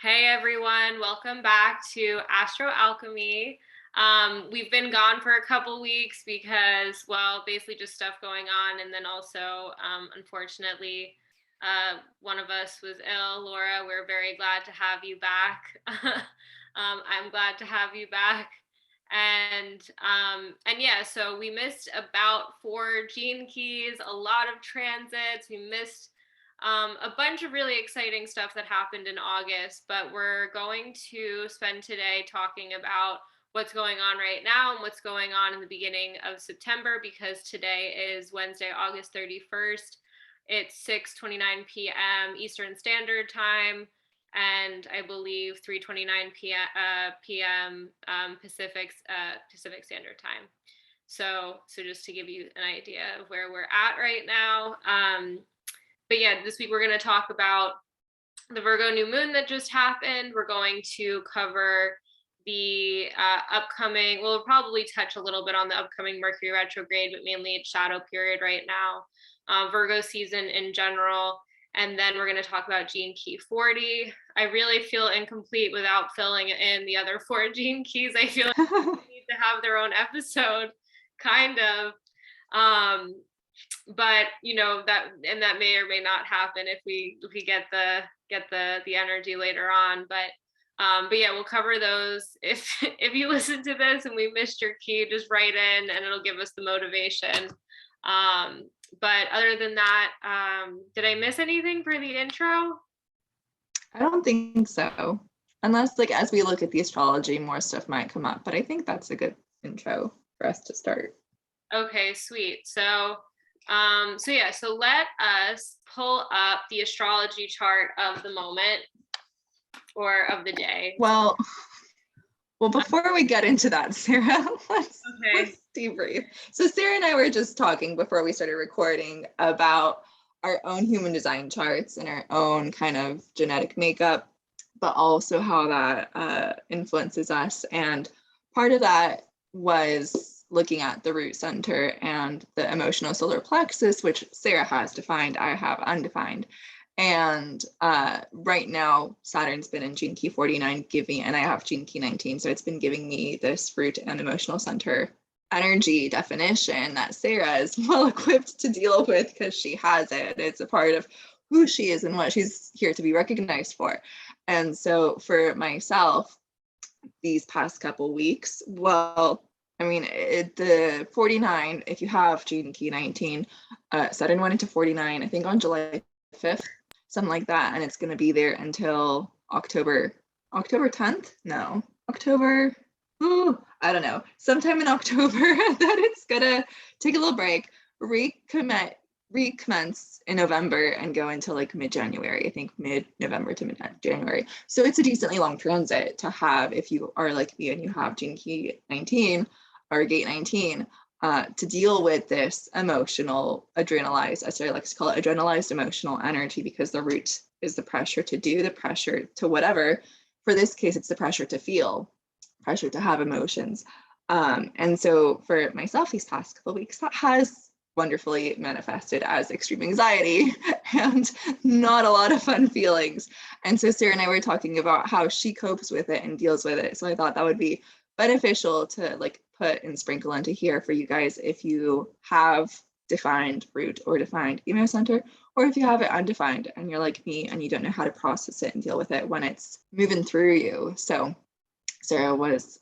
Hey everyone, welcome back to Astro Alchemy. We've been gone for a couple weeks because, well, basically just stuff going on, and then also, unfortunately, one of us was ill. Lora, we're very glad to have you back. I'm glad to have you back, and yeah, so we missed about 4 gene keys, a lot of transits. We missed a bunch of really exciting stuff that happened in August, but we're going to spend today talking about what's going on right now and what's going on in the beginning of September, because today is Wednesday, August 31st. It's 6:29 p.m. Eastern Standard Time, and I believe 3:29 p.m. Pacific Standard Time. So just to give you an idea of where we're at right now. But yeah, this week we're going to talk about the Virgo new moon that just happened. We're going to cover the upcoming, we'll probably touch a little bit on the upcoming Mercury retrograde, but mainly its shadow period right now, Virgo season in general. And then we're going to talk about gene key 40. I really feel incomplete without filling in the other 4 gene keys. I feel like they need to have their own episode, kind of. But that may or may not happen if we get the energy later on. But yeah, we'll cover those. If you listen to this and we missed your key, just write in and it'll give us the motivation. But other than that, did I miss anything for the intro? I don't think so. Unless, as we look at the astrology, more stuff might come up. But I think that's a good intro for us to start. Okay, sweet. So let us pull up the astrology chart of the moment or of the day. Well, before we get into that, Sarah, let's debrief. So Sarah and I were just talking before we started recording about our own human design charts and our own kind of genetic makeup, but also how that influences us. And part of that was looking at the root center and the emotional solar plexus, which Sarah has defined, I have undefined. And right now, Saturn's been in gene key 49 and I have gene key 19. So it's been giving me this root and emotional center energy definition that Sarah is well equipped to deal with because she has it. It's a part of who she is and what she's here to be recognized for. And so for myself, these past couple weeks, the 49, if you have gene key 19, Saturn went into 49, I think on July 5th, something like that. And it's going to be there until October 10th? No, I don't know. Sometime in October that it's going to take a little break, recommence in November and go into mid-January, I think mid-November to mid-January. So it's a decently long transit to have if you are like me and you have gene key 19 or gate 19 to deal with this emotional adrenalized, as I like to call it, adrenalized emotional energy, because the root is the pressure to do, the pressure to whatever. For this case, it's the pressure to feel, pressure to have emotions. And so for myself, these past couple of weeks, that has wonderfully manifested as extreme anxiety and not a lot of fun feelings. And so Sarah and I were talking about how she copes with it and deals with it. So I thought that would be beneficial to put and sprinkle into here for you guys if you have defined root or defined emo center, or if you have it undefined and you're like me and you don't know how to process it and deal with it when it's moving through you. So Sarah was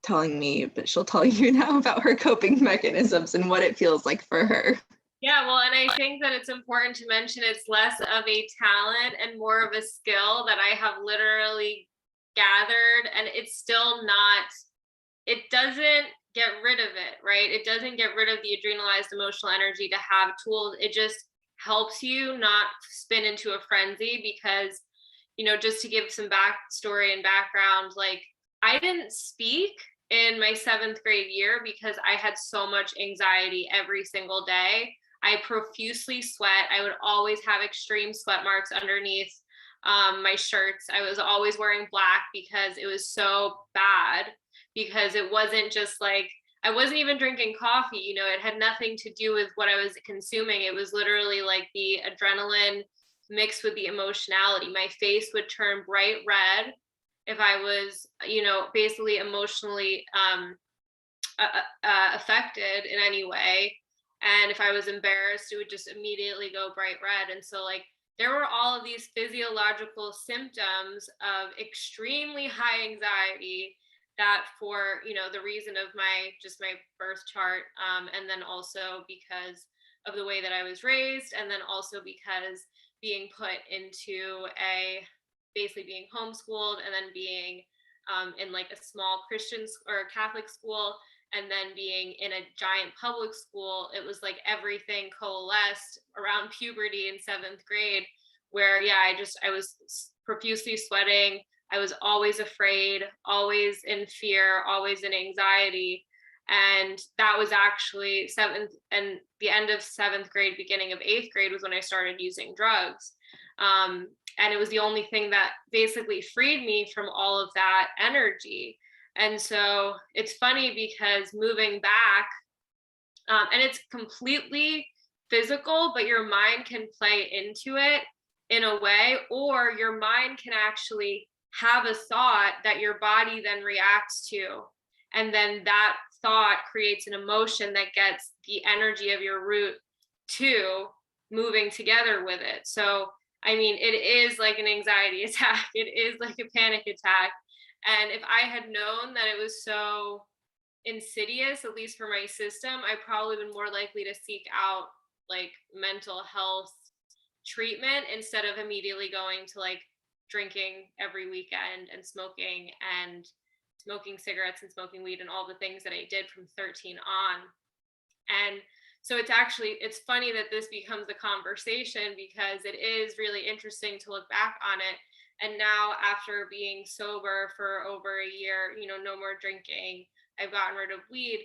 telling me, but she'll tell you now about her coping mechanisms and what it feels like for her. Yeah, well, and I think that it's important to mention it's less of a talent and more of a skill that I have literally gathered, and it's still not, it doesn't get rid of it, right? It doesn't get rid of the adrenalized emotional energy to have tools. It just helps you not spin into a frenzy because, just to give some backstory and background, I didn't speak in my 7th grade year because I had so much anxiety every single day. I profusely sweat. I would always have extreme sweat marks underneath my shirts. I was always wearing black because it was so bad, because it wasn't just I wasn't even drinking coffee, it had nothing to do with what I was consuming. It was literally the adrenaline mixed with the emotionality. My face would turn bright red if I was, basically emotionally affected in any way. And if I was embarrassed, it would just immediately go bright red. And so, like, there were all of these physiological symptoms of extremely high anxiety that, for the reason of my birth chart, and then also because of the way that I was raised, and then also because being put into basically being homeschooled, and then being in like a small Christian or Catholic school, and then being in a giant public school, it was like everything coalesced around puberty in 7th grade, where I was profusely sweating. I was always afraid, always in fear, always in anxiety. And that was actually 7th, and the end of 7th grade, beginning of 8th grade was when I started using drugs. And it was the only thing that basically freed me from all of that energy. And so it's funny because moving back, and it's completely physical, but your mind can play into it in a way, or your mind can actually have a thought that your body then reacts to. And then that thought creates an emotion that gets the energy of your root to moving together with it. So, I mean, it is like an anxiety attack. It is like a panic attack. And if I had known that it was so insidious, at least for my system, I probably been more likely to seek out like mental health treatment instead of immediately going to like drinking every weekend and smoking cigarettes and smoking weed and all the things that I did from 13 on. And so it's funny that this becomes a conversation, because it is really interesting to look back on it. And now, after being sober for over a year, no more drinking, I've gotten rid of weed,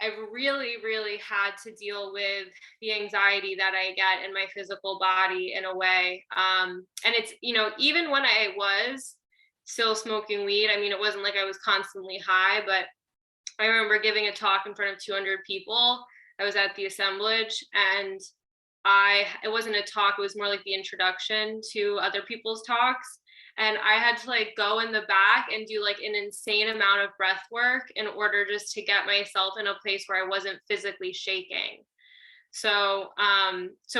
I've really, really had to deal with the anxiety that I get in my physical body in a way. And it's, even when I was still smoking weed, I mean, it wasn't like I was constantly high, but I remember giving a talk in front of 200 people. I was at the assemblage, and it wasn't a talk, it was more like the introduction to other people's talks. And I had to like go in the back and do like an insane amount of breath work in order just to get myself in a place where I wasn't physically shaking. So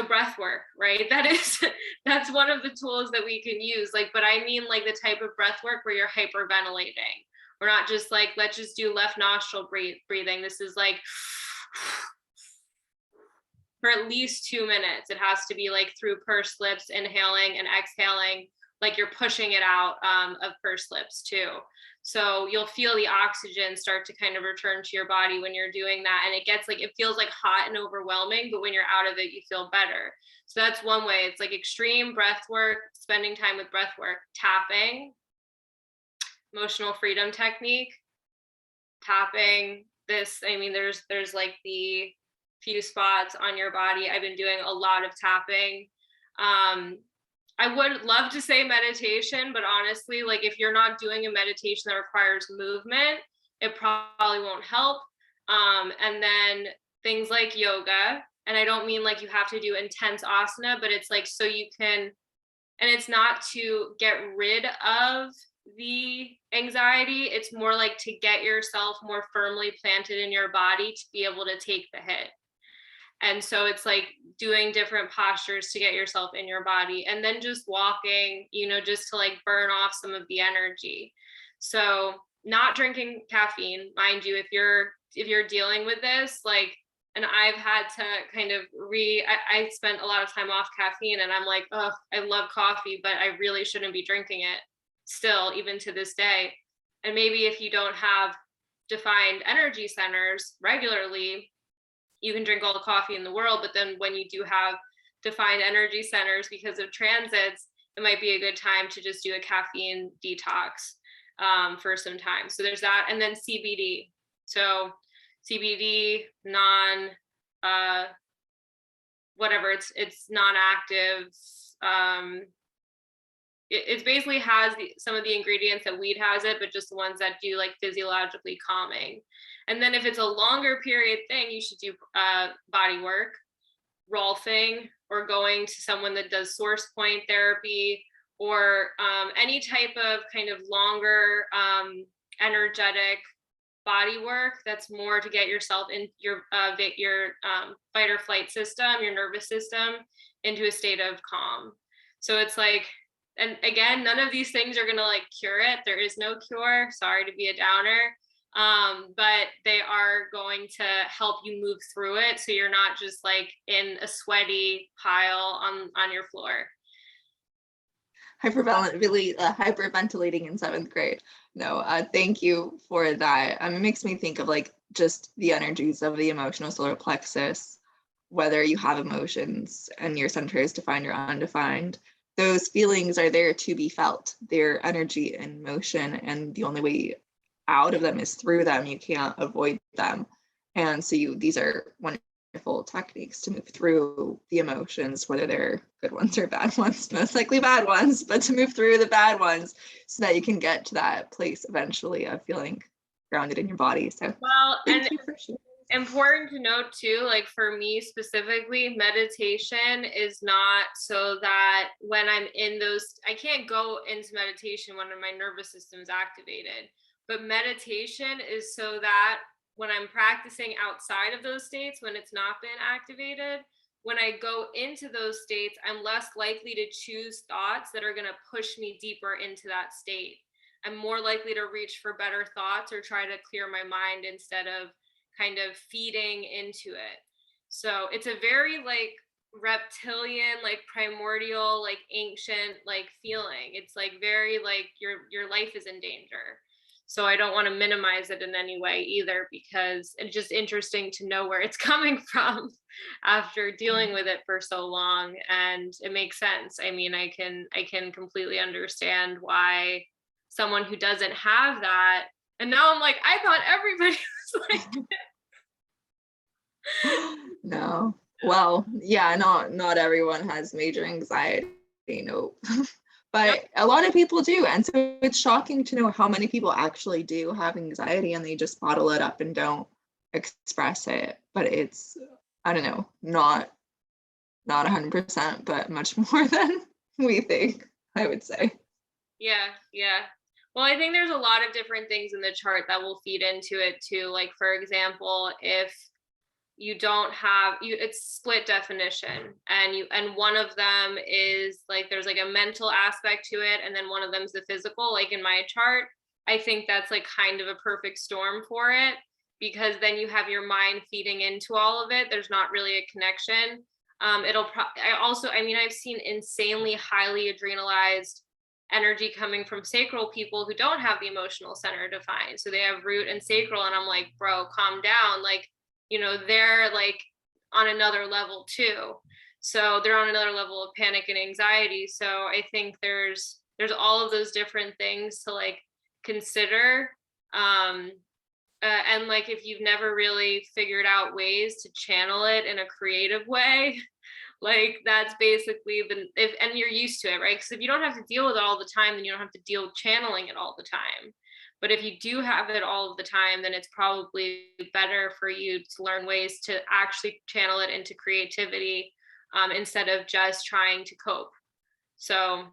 breath work, right? That's one of the tools that we can use. Like, but I mean like the type of breath work where you're hyperventilating. We're not just like, let's just do left nostril breathing. This is like for at least 2 minutes. It has to be like through pursed lips, inhaling and exhaling, like you're pushing it out of pursed lips too. So you'll feel the oxygen start to kind of return to your body when you're doing that. And it feels like hot and overwhelming, but when you're out of it, you feel better. So that's one way. It's like extreme breath work, spending time with breath work, tapping, emotional freedom technique, tapping. There's like the few spots on your body. I've been doing a lot of tapping. I would love to say meditation, but honestly, like if you're not doing a meditation that requires movement, it probably won't help. And then things like yoga, and I don't mean like you have to do intense asana, but it's like so you can, and it's not to get rid of the anxiety, it's more like to get yourself more firmly planted in your body to be able to take the hit. And so it's like doing different postures to get yourself in your body, and then just walking, just to like burn off some of the energy. So not drinking caffeine, mind you, if you're dealing with this, like, and I've had to kind of I spent a lot of time off caffeine, and I'm like, oh, I love coffee, but I really shouldn't be drinking it still, even to this day. And maybe if you don't have defined energy centers regularly, you can drink all the coffee in the world, but then when you do have defined energy centers because of transits, it might be a good time to just do a caffeine detox for some time. So there's that. And then CBD. So CBD, whatever, it's non-active. It basically has some of the ingredients that weed has it, but just the ones that do like physiologically calming. And then if it's a longer period thing, you should do body work, rolfing, or going to someone that does source point therapy, or any type of kind of longer energetic body work that's more to get yourself in your fight or flight system, your nervous system, into a state of calm. So it's like, and again, none of these things are gonna like cure it. There is no cure. Sorry to be a downer. But they are going to help you move through it, so you're not just like in a sweaty pile on your floor. Hyperventilating in 7th grade. No, thank you for that. It makes me think of like just the energies of the emotional solar plexus, whether you have emotions and your center is defined or undefined. Those feelings are there to be felt. They're energy in motion, and the only way out of them is through them. You can't avoid them. And so these are wonderful techniques to move through the emotions, whether they're good ones or bad ones, most likely bad ones, but to move through the bad ones so that you can get to that place eventually of feeling grounded in your body. So well, thank you for sharing. Important to note too, like for me specifically, meditation is not so that when I'm in those, I can't go into meditation when my nervous system is activated, but meditation is so that when I'm practicing outside of those states, when it's not been activated, when I go into those states, I'm less likely to choose thoughts that are going to push me deeper into that state. I'm more likely to reach for better thoughts or try to clear my mind instead of kind of feeding into it. So it's a very like reptilian, like primordial, like ancient, like feeling. It's like very like your life is in danger. So I don't want to minimize it in any way either, because it's just interesting to know where it's coming from after dealing with it for so long. And it makes sense. I mean, I can completely understand why someone who doesn't have that, and now I'm like, I thought everybody was like No. Well, yeah, not everyone has major anxiety, no. But a lot of people do. And so it's shocking to know how many people actually do have anxiety and they just bottle it up and don't express it. But it's, I don't know, not 100%, but much more than we think, I would say. Yeah. Well, I think there's a lot of different things in the chart that will feed into it too. Like, for example, if you don't have it's split definition, and one of them is like there's like a mental aspect to it, and then one of them is the physical. Like in my chart, I think that's like kind of a perfect storm for it, because then you have your mind feeding into all of it. There's not really a connection. I've seen insanely highly adrenalized energy coming from sacral people who don't have the emotional center defined, so they have root and sacral, and I'm like, bro, calm down. Like, they're like on another level too. So they're on another level of panic and anxiety. So I think there's all of those different things to like consider. And like, if you've never really figured out ways to channel it in a creative way, like that's basically and you're used to it, right? Because if you don't have to deal with it all the time, then you don't have to deal with channeling it all the time. But if you do have it all of the time, then it's probably better for you to learn ways to actually channel it into creativity, instead of just trying to cope. So,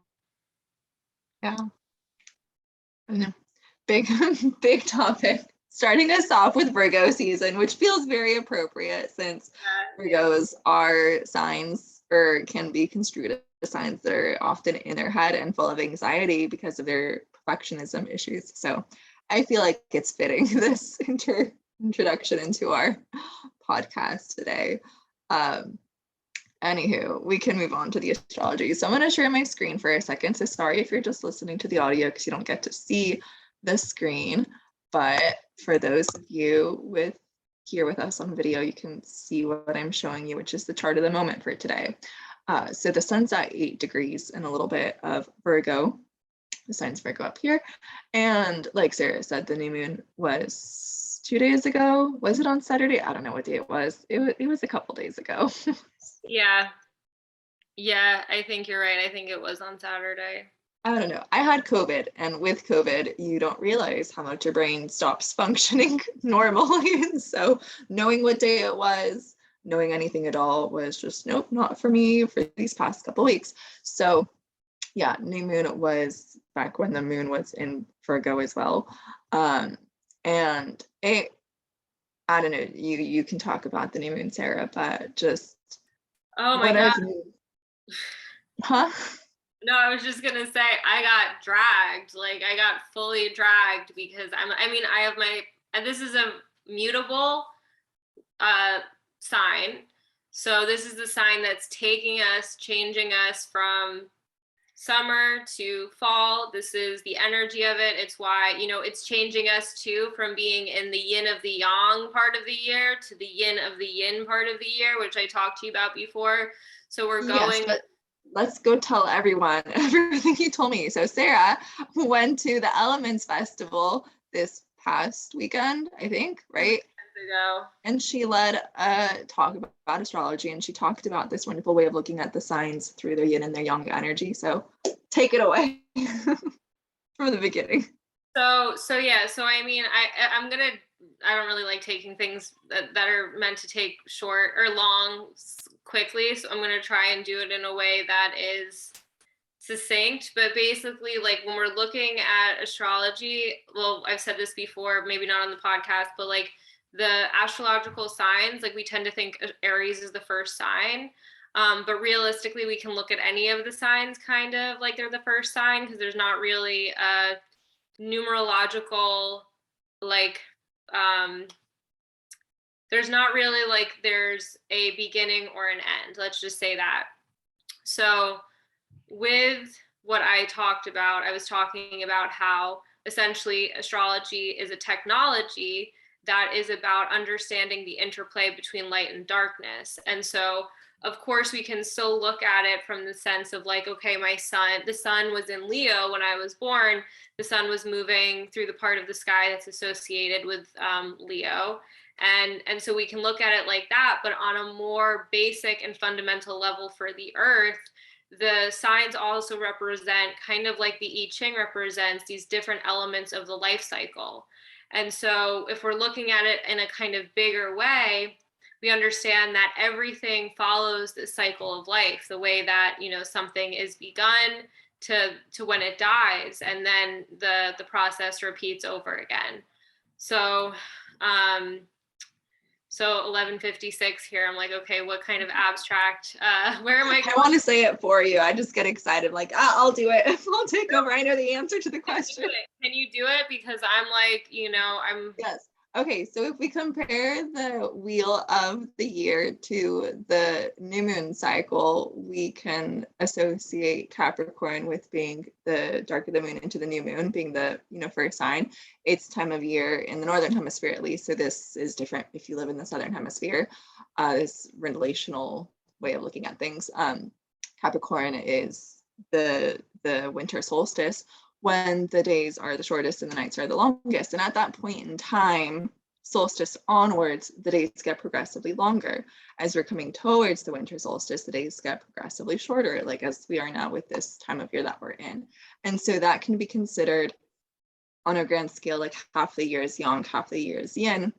yeah, I know. Big topic. Starting us off with Virgo season, which feels very appropriate since Virgos are signs, or can be construed as signs that are often in their head and full of anxiety because of their perfectionism issues. So I feel like it's fitting, this introduction into our podcast today. Anywho, we can move on to the astrology. So I'm going to share my screen for a second. So sorry if you're just listening to the audio because you don't get to see the screen. But for those of you here with us on video, you can see what I'm showing you, which is the chart of the moment for today. So the sun's at 8 degrees and a little bit of Virgo. The sign's Virgo up here. And like Sarah said, the new moon was 2 days ago. Was it on Saturday? I don't know what day it was. It was a couple days ago. Yeah, I think you're right. I think it was on Saturday. I don't know. I had COVID, and with COVID, you don't realize how much your brain stops functioning normally. And so knowing what day it was knowing anything at all was just, nope, not for me for these past couple weeks. So yeah, new moon was back when the moon was in Virgo as well. And I don't know, you can talk about the new moon, Sarah, but just Oh my what God. I've, huh? No, I was just gonna say I got dragged. Like I got fully dragged because I have and this is a mutable sign. So this is the sign that's taking us, changing us from summer to fall. This is the energy of it. It's why, it's changing us too from being in the yin of the yang part of the year to the yin of the yin part of the year, which I talked to you about before. So we're going. Yes, but let's go tell everyone everything you told me. So Sarah went to the Elements Festival this past weekend, I think, right? Ago. And she led a talk about astrology, and she talked about this wonderful way of looking at the signs through their yin and their yang energy. So take it away from the beginning. So yeah, so I mean, I don't really like taking things that are meant to take short or long quickly. So I'm going to try and do it in a way that is succinct. But basically, like when we're looking at astrology, well, I've said this before, maybe not on the podcast, but like the astrological signs, like we tend to think Aries is the first sign. But realistically, we can look at any of the signs kind of like they're the first sign, because there's not really a numerological, like, there's not really like there's a beginning or an end. Let's just say that. So with what I talked about, I was talking about how essentially astrology is a technology that is about understanding the interplay between light and darkness. And so, of course, we can still look at it from the sense of like, okay, the sun was in Leo when I was born. The sun was moving through the part of the sky that's associated with Leo. And so we can look at it like that, but on a more basic and fundamental level for the earth, the signs also represent, kind of like the I Ching represents, these different elements of the life cycle. And so if we're looking at it in a kind of bigger way, we understand that everything follows the cycle of life, the way that, something is begun to when it dies, and then the process repeats over again. So 1156 here, I'm like, okay, what kind of abstract, where am I going? I want to say it for you. I just get excited, like, I'll do it. I'll take over. I know the answer to the question. Can you do it? Because I'm like, I'm. Yes. Okay, so if we compare the wheel of the year to the new moon cycle, we can associate Capricorn with being the dark of the moon into the new moon, being the first sign. It's time of year in the northern hemisphere, at least. So this is different if you live in the southern hemisphere. This relational way of looking at things. Capricorn is the winter solstice, when the days are the shortest and the nights are the longest. And at that point in time, solstice onwards, the days get progressively longer. As we're coming towards the winter solstice, the days get progressively shorter, like as we are now with this time of year that we're in. And so that can be considered on a grand scale, like half the year is yang, half the year is yin.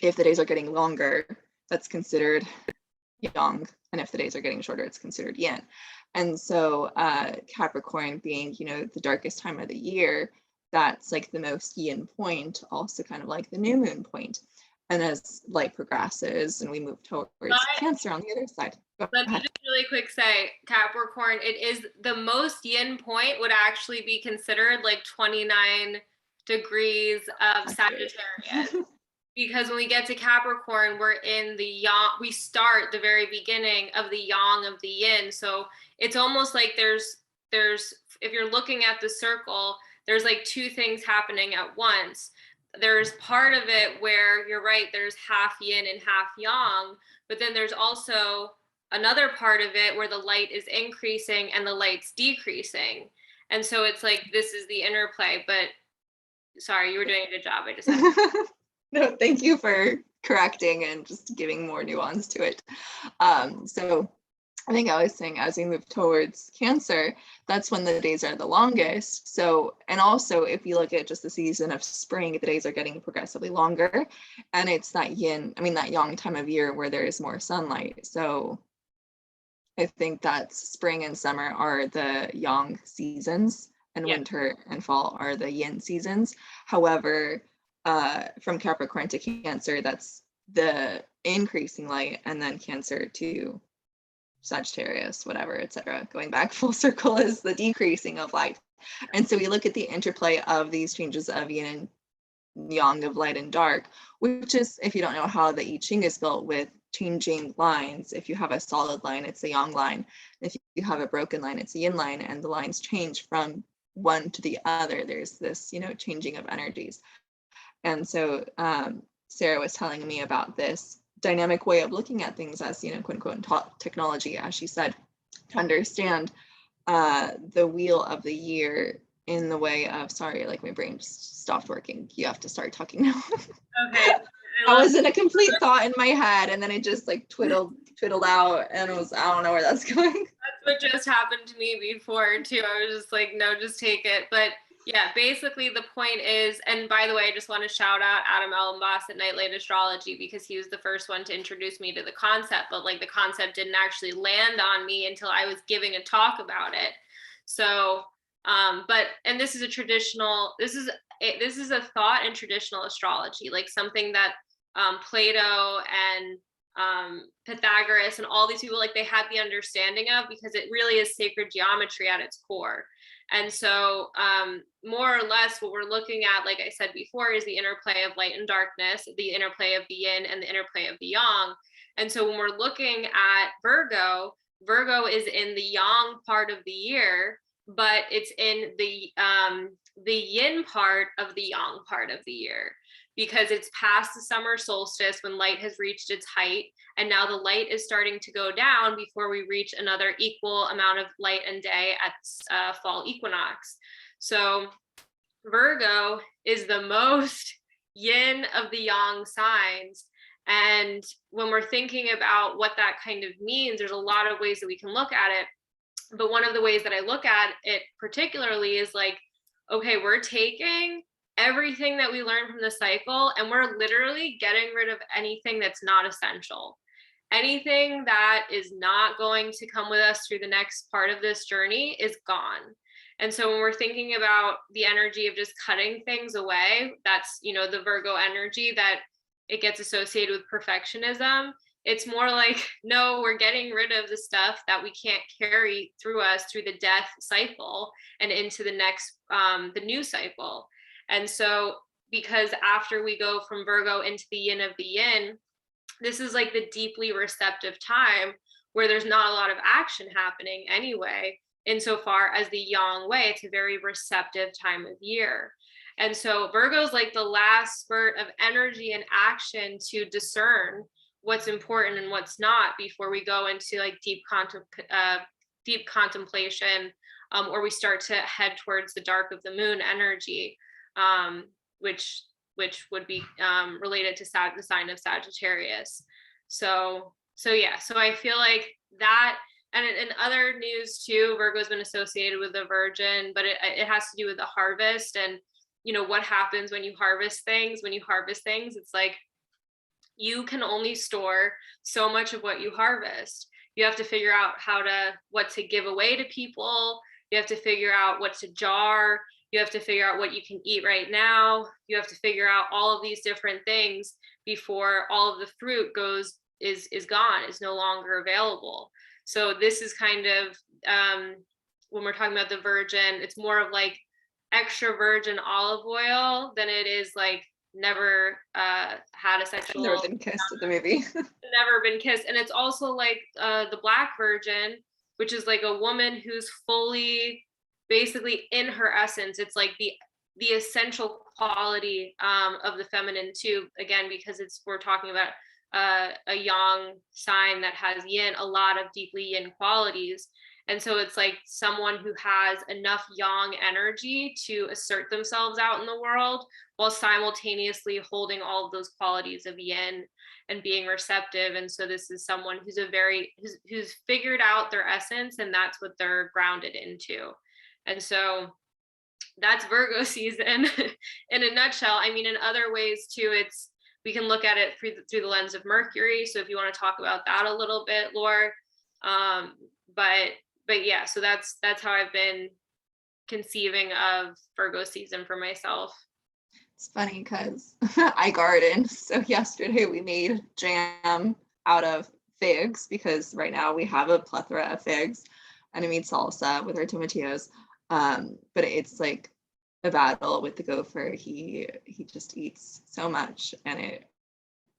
If the days are getting longer, that's considered yang. And if the days are getting shorter, it's considered yin. And so Capricorn being, the darkest time of the year, that's like the most yin point, also kind of like the new moon point. And as light progresses and we move towards Cancer on the other side. Let me just really quick say, Capricorn, it is the most yin point would actually be considered like 29 degrees of Sagittarius. Because when we get to Capricorn, we're in the yang, we start the very beginning of the yang of the yin. So it's almost like there's, if you're looking at the circle, there's like two things happening at once. There's part of it where you're right, there's half yin and half yang, but then there's also another part of it where the light is increasing and the light's decreasing. And so it's like, this is the interplay, but sorry, you were doing a good job. I just had to. No, thank you for correcting and just giving more nuance to it. So I think I was saying as we move towards Cancer, that's when the days are the longest. So, and also if you look at just the season of spring, the days are getting progressively longer. And it's that that yang time of year where there is more sunlight. So I think that spring and summer are the yang seasons, and Yeah. winter and fall are the yin seasons. However, from Capricorn to Cancer, that's the increasing light, and then Cancer to Sagittarius, whatever, etc. Going back full circle is the decreasing of light. And so we look at the interplay of these changes of yin and yang, of light and dark, which is, if you don't know how the I Ching is built, with changing lines. If you have a solid line, it's a yang line. If you have a broken line, it's a yin line, and the lines change from one to the other. There's this, changing of energies. And so Sarah was telling me about this dynamic way of looking at things as, quote unquote, technology, as she said, to understand the wheel of the year in the way of, sorry, like my brain just stopped working. You have to start talking now. Okay. I was in a complete thought in my head, and then it just like twiddled out, and I don't know where that's going. That's what just happened to me before too. I was just like, no, just take it. But yeah, basically the point is, and by the way, I just want to shout out Adam Ellenboss at Nightlight Astrology, because he was the first one to introduce me to the concept, but like the concept didn't actually land on me until I was giving a talk about it. So, and this is a thought in traditional astrology, like something that Plato and Pythagoras and all these people, like they had the understanding of, because it really is sacred geometry at its core. And so more or less what we're looking at, like I said before, is the interplay of light and darkness, the interplay of the yin and the interplay of the yang. And so when we're looking at Virgo is in the yang part of the year, but it's in the yin part of the yang part of the year, because it's past the summer solstice when light has reached its height, and now the light is starting to go down before we reach another equal amount of light and day at fall equinox. So Virgo is the most yin of the yang signs. And when we're thinking about what that kind of means, there's a lot of ways that we can look at it. But one of the ways that I look at it particularly is like, okay, we're taking everything that we learned from the cycle, and we're literally getting rid of anything that's not essential. Anything that is not going to come with us through the next part of this journey is gone. And so when we're thinking about the energy of just cutting things away, that's, the Virgo energy that it gets associated with perfectionism. It's more like, no, we're getting rid of the stuff that we can't carry through us through the death cycle and into the next, the new cycle. And so, because after we go from Virgo into the yin of the yin, this is like the deeply receptive time where there's not a lot of action happening anyway. Insofar as the yang way, it's a very receptive time of year. And so Virgo is like the last spurt of energy and action to discern what's important and what's not before we go into like deep contemplation, or we start to head towards the dark of the moon energy, which would be related to the sign of Sagittarius. So I feel like that. And in other news too, Virgo's been associated with the Virgin, but it has to do with the harvest and, what happens when you harvest things. When you harvest things, it's like you can only store so much of what you harvest. You have to figure out what to give away to people. You have to figure out what to jar. You have to figure out what you can eat right now. You have to figure out all of these different things before all of the fruit is gone, is no longer available. So this is kind of, when we're talking about the Virgin, it's more of like extra virgin olive oil than it is like never had a sexual. Never been kissed at the movie. Never been kissed. And it's also like the Black Virgin, which is like a woman who's fully, basically in her essence. It's like the essential quality of the feminine too, again, because we're talking about a yang sign that has yin, a lot of deeply yin qualities. And so it's like someone who has enough yang energy to assert themselves out in the world while simultaneously holding all of those qualities of yin and being receptive. And so this is someone who's who's figured out their essence, and that's what they're grounded into. And so that's Virgo season in a nutshell. I mean, in other ways too, we can look at it through the lens of Mercury. So if you want to talk about that a little bit, Laura, but yeah, so that's how I've been conceiving of Virgo season for myself. It's funny because I garden. So yesterday we made jam out of figs because right now we have a plethora of figs, and I made salsa with our tomatillos. But it's like a battle with the gopher. He just eats so much, and it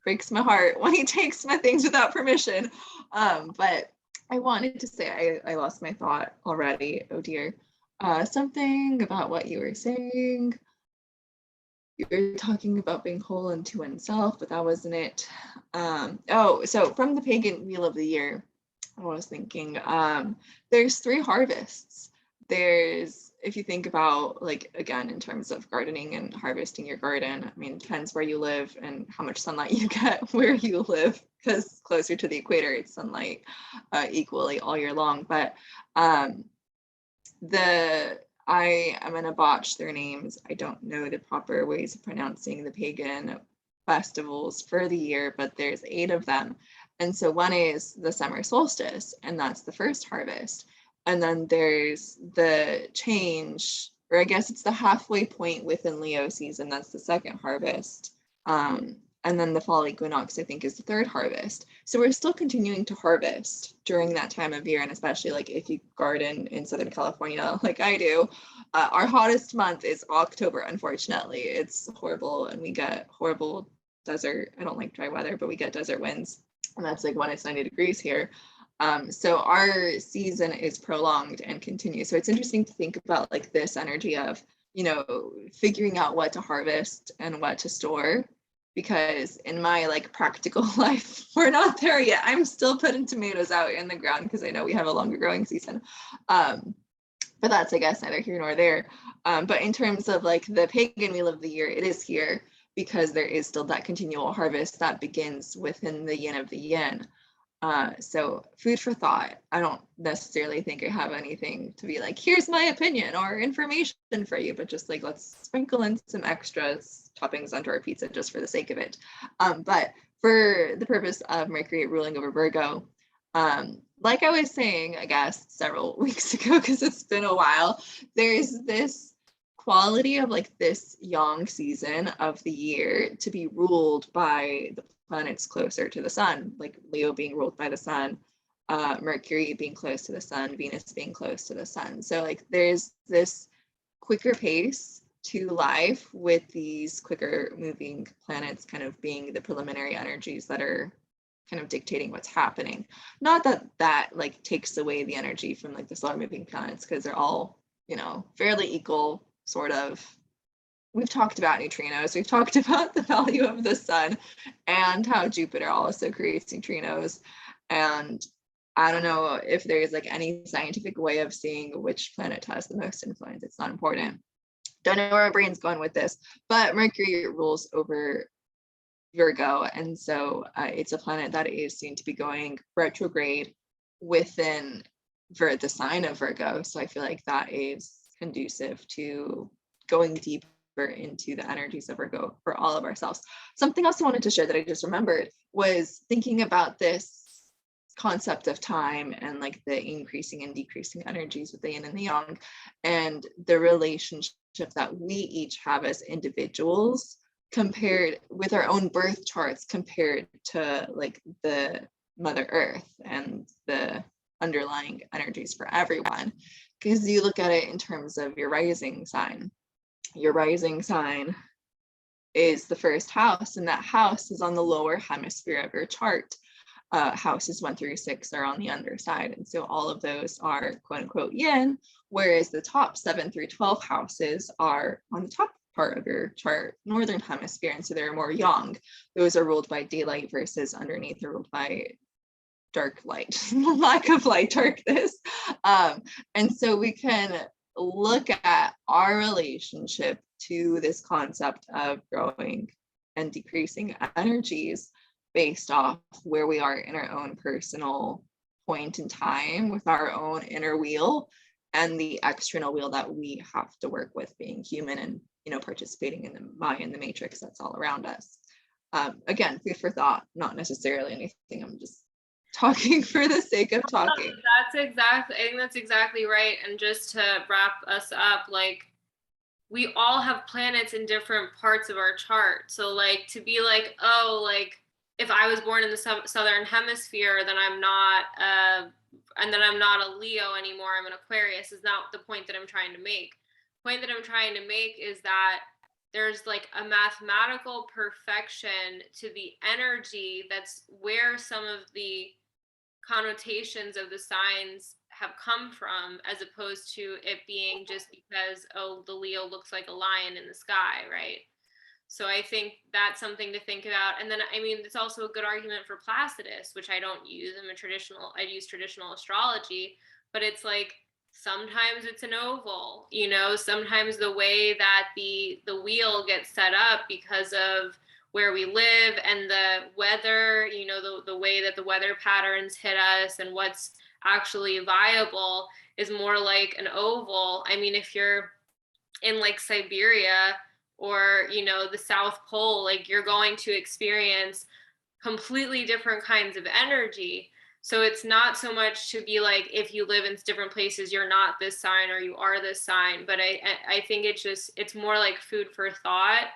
breaks my heart when he takes my things without permission. But I wanted to say, I lost my thought already. Oh dear. Something about what you were saying. You were talking about being whole unto oneself, but that wasn't it. So from the pagan wheel of the year, I was thinking, there's 3 harvests. There's, if you think about, like, again, in terms of gardening and harvesting your garden, I mean, it depends where you live and how much sunlight you get where you live, because closer to the equator, it's sunlight equally all year long. But I am going to botch their names. I don't know the proper ways of pronouncing the pagan festivals for the year, but there's 8 of them. And so one is the summer solstice, and that's the first harvest. And then there's the change, or I guess it's the halfway point within Leo season. That's the second harvest. And then the fall equinox, I think, is the third harvest. So we're still continuing to harvest during that time of year. And especially like if you garden in Southern California, like I do, our hottest month is October, unfortunately. It's horrible, and we get horrible desert. I don't like dry weather, but we get desert winds. And that's like when it's 90 degrees here. So our season is prolonged and continues. So it's interesting to think about like this energy of, figuring out what to harvest and what to store, because in my like practical life, we're not there yet. I'm still putting tomatoes out in the ground because I know we have a longer growing season. But that's, I guess, neither here nor there. But in terms of like the pagan wheel of the year, it is here because there is still that continual harvest that begins within the yin of the yin. So food for thought. I don't necessarily think I have anything to be like, here's my opinion or information for you, but just like, let's sprinkle in some extras toppings onto our pizza just for the sake of it. But for the purpose of Mercury ruling over Virgo, like I was saying, I guess several weeks ago, because it's been a while, there's this quality of like this yang season of the year to be ruled by the planets closer to the sun, like Leo being ruled by the sun, Mercury being close to the sun, Venus being close to the sun. So like there's this quicker pace to life with these quicker moving planets kind of being the preliminary energies that are kind of dictating what's happening. Not that like takes away the energy from like the slower moving planets, because they're all, fairly equal, sort of. We've talked about neutrinos. We've talked about the value of the sun and how Jupiter also creates neutrinos. And I don't know if there's like any scientific way of seeing which planet has the most influence. It's not important. Don't know where my brain's going with this, but Mercury rules over Virgo. And so it's a planet that is seen to be going retrograde within the sign of Virgo. So I feel like that is conducive to going deeper into the energies of Virgo for all of ourselves. Something else I wanted to share that I just remembered was thinking about this concept of time and like the increasing and decreasing energies with the yin and the yang, and the relationship that we each have as individuals compared with our own birth charts compared to like the Mother Earth and the underlying energies for everyone. Because you look at it in terms of your rising sign. Your rising sign is the first house, and that house is on the lower hemisphere of your chart. Houses 1 through 6 are on the underside, and so all of those are quote unquote yin, whereas the top 7 through 12 houses are on the top part of your chart, northern hemisphere, and so they're more yang. Those are ruled by daylight versus underneath are ruled by dark light, lack of light, darkness. And so we can look at our relationship to this concept of growing and decreasing energies based off where we are in our own personal point in time with our own inner wheel and the external wheel that we have to work with being human and, you know, participating in the Mayan, the matrix that's all around us. Again, food for thought, not necessarily anything. I'm just talking for the sake of talking. I think that's exactly right. And just to wrap us up, like, we all have planets in different parts of our chart. So like to be like, oh, like if I was born in the southern hemisphere, then I'm not a Leo anymore. I'm an Aquarius is not the point that I'm trying to make. The point that I'm trying to make is that there's like a mathematical perfection to the energy that's where some of the connotations of the signs have come from, as opposed to it being just because, oh, the Leo looks like a lion in the sky, right? So I think that's something to think about. And then, I mean, it's also a good argument for Placidus, which I don't use. I use traditional astrology, but it's like, sometimes it's an oval, you know, sometimes the way that the wheel gets set up because of where we live and the weather, you know, the way that the weather patterns hit us and what's actually viable is more like an oval. I mean, if you're in like Siberia or, you know, the South Pole, like you're going to experience completely different kinds of energy. So it's not so much to be like, if you live in different places, you're not this sign or you are this sign. But I think it's more like food for thought.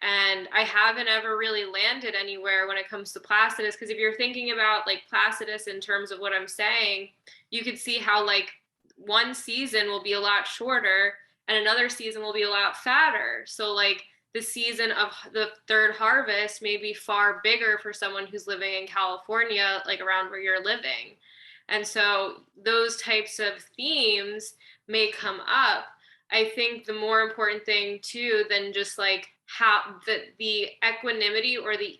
And I haven't ever really landed anywhere when it comes to Placidus, because if you're thinking about like Placidus in terms of what I'm saying, you could see how like one season will be a lot shorter and another season will be a lot fatter. So like the season of the third harvest may be far bigger for someone who's living in California, like around where you're living. And so those types of themes may come up. I think the more important thing too than just like how the equanimity or the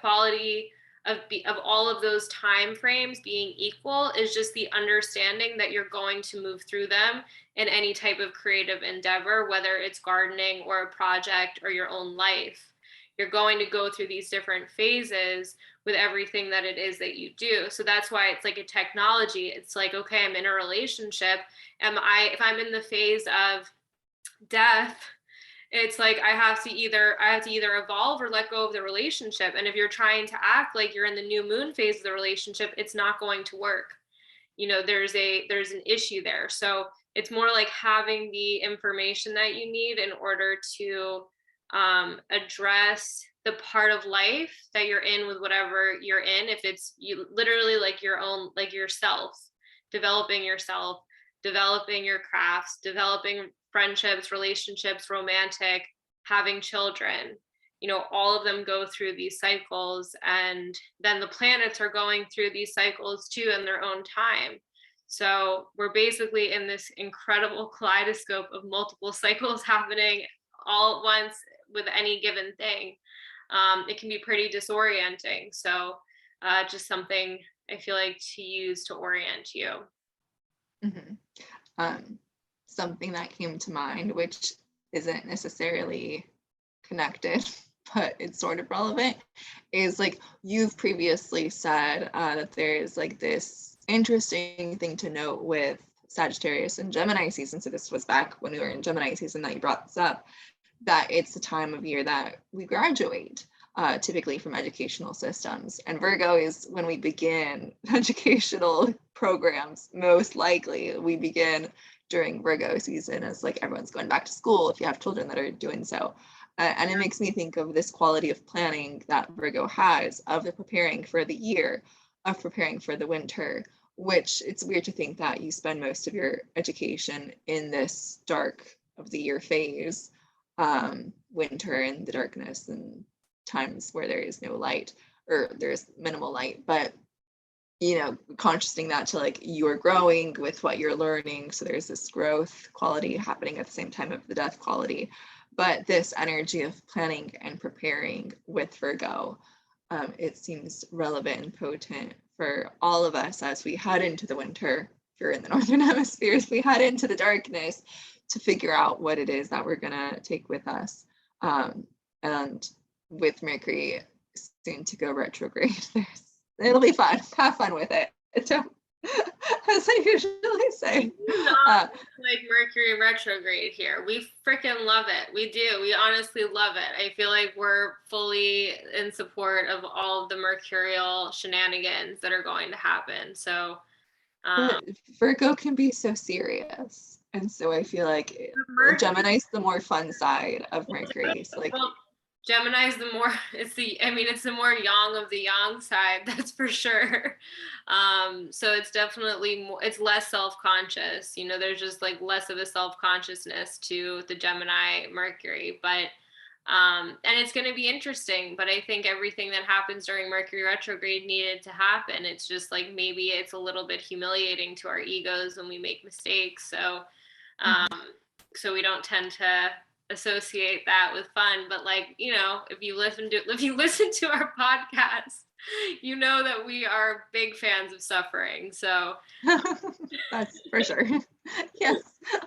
quality of all of those time frames being equal is just the understanding that you're going to move through them in any type of creative endeavor, whether it's gardening or a project or your own life. You're going to go through these different phases with everything that it is that you do. So that's why it's like a technology. It's like, okay, I'm in a relationship. If I'm in the phase of death, it's like I have to either evolve or let go of the relationship. And if you're trying to act like you're in the new moon phase of the relationship, it's not going to work. You know, there's an issue there. So it's more like having the information that you need in order to address the part of life that you're in with whatever you're in. If it's you literally like your own, like yourself, developing your crafts, developing friendships, relationships, romantic, having children, you know, all of them go through these cycles, and then the planets are going through these cycles too in their own time. So we're basically in this incredible kaleidoscope of multiple cycles happening all at once with any given thing. It can be pretty disorienting. So just something I feel like to use to orient you. Mm-hmm. Something that came to mind, which isn't necessarily connected, but it's sort of relevant, is like you've previously said that there's like this interesting thing to note with Sagittarius and Gemini season. So this was back when we were in Gemini season that you brought this up, that it's the time of year that we graduate. Typically from educational systems, and Virgo is when we begin educational programs. Most likely we begin during Virgo season as like everyone's going back to school, if you have children that are doing so. And it makes me think of this quality of planning that Virgo has, of the preparing for the year, of preparing for the winter, which it's weird to think that you spend most of your education in this dark of the year phase, winter and the darkness and times where there is no light or there's minimal light. But you know, consciousing that to like you're growing with what you're learning, so there's this growth quality happening at the same time of the death quality. But this energy of planning and preparing with Virgo, it seems relevant and potent for all of us as we head into the winter, if you're in the northern hemisphere, as we head into the darkness, to figure out what it is that we're gonna take with us. And with Mercury soon to go retrograde, it'll be fun. Have fun with it. So, as I usually say. Not like Mercury retrograde here. We freaking love it. We do. We honestly love it. I feel like we're fully in support of all of the mercurial shenanigans that are going to happen. So, But Virgo can be so serious. And so I feel like Gemini's the more fun side of Mercury. So like, well, Gemini's the more, it's the more yang of the yang side, that's for sure. So it's definitely more, it's less self-conscious, there's just like less of a self-consciousness to the Gemini Mercury, but and it's going to be interesting, but I think everything that happens during Mercury retrograde needed to happen. It's just like, maybe it's a little bit humiliating to our egos when we make mistakes. So, so we don't tend to associate that with fun, but like, if you listen to our podcast, you know that we are big fans of suffering. So that's for sure. Yes,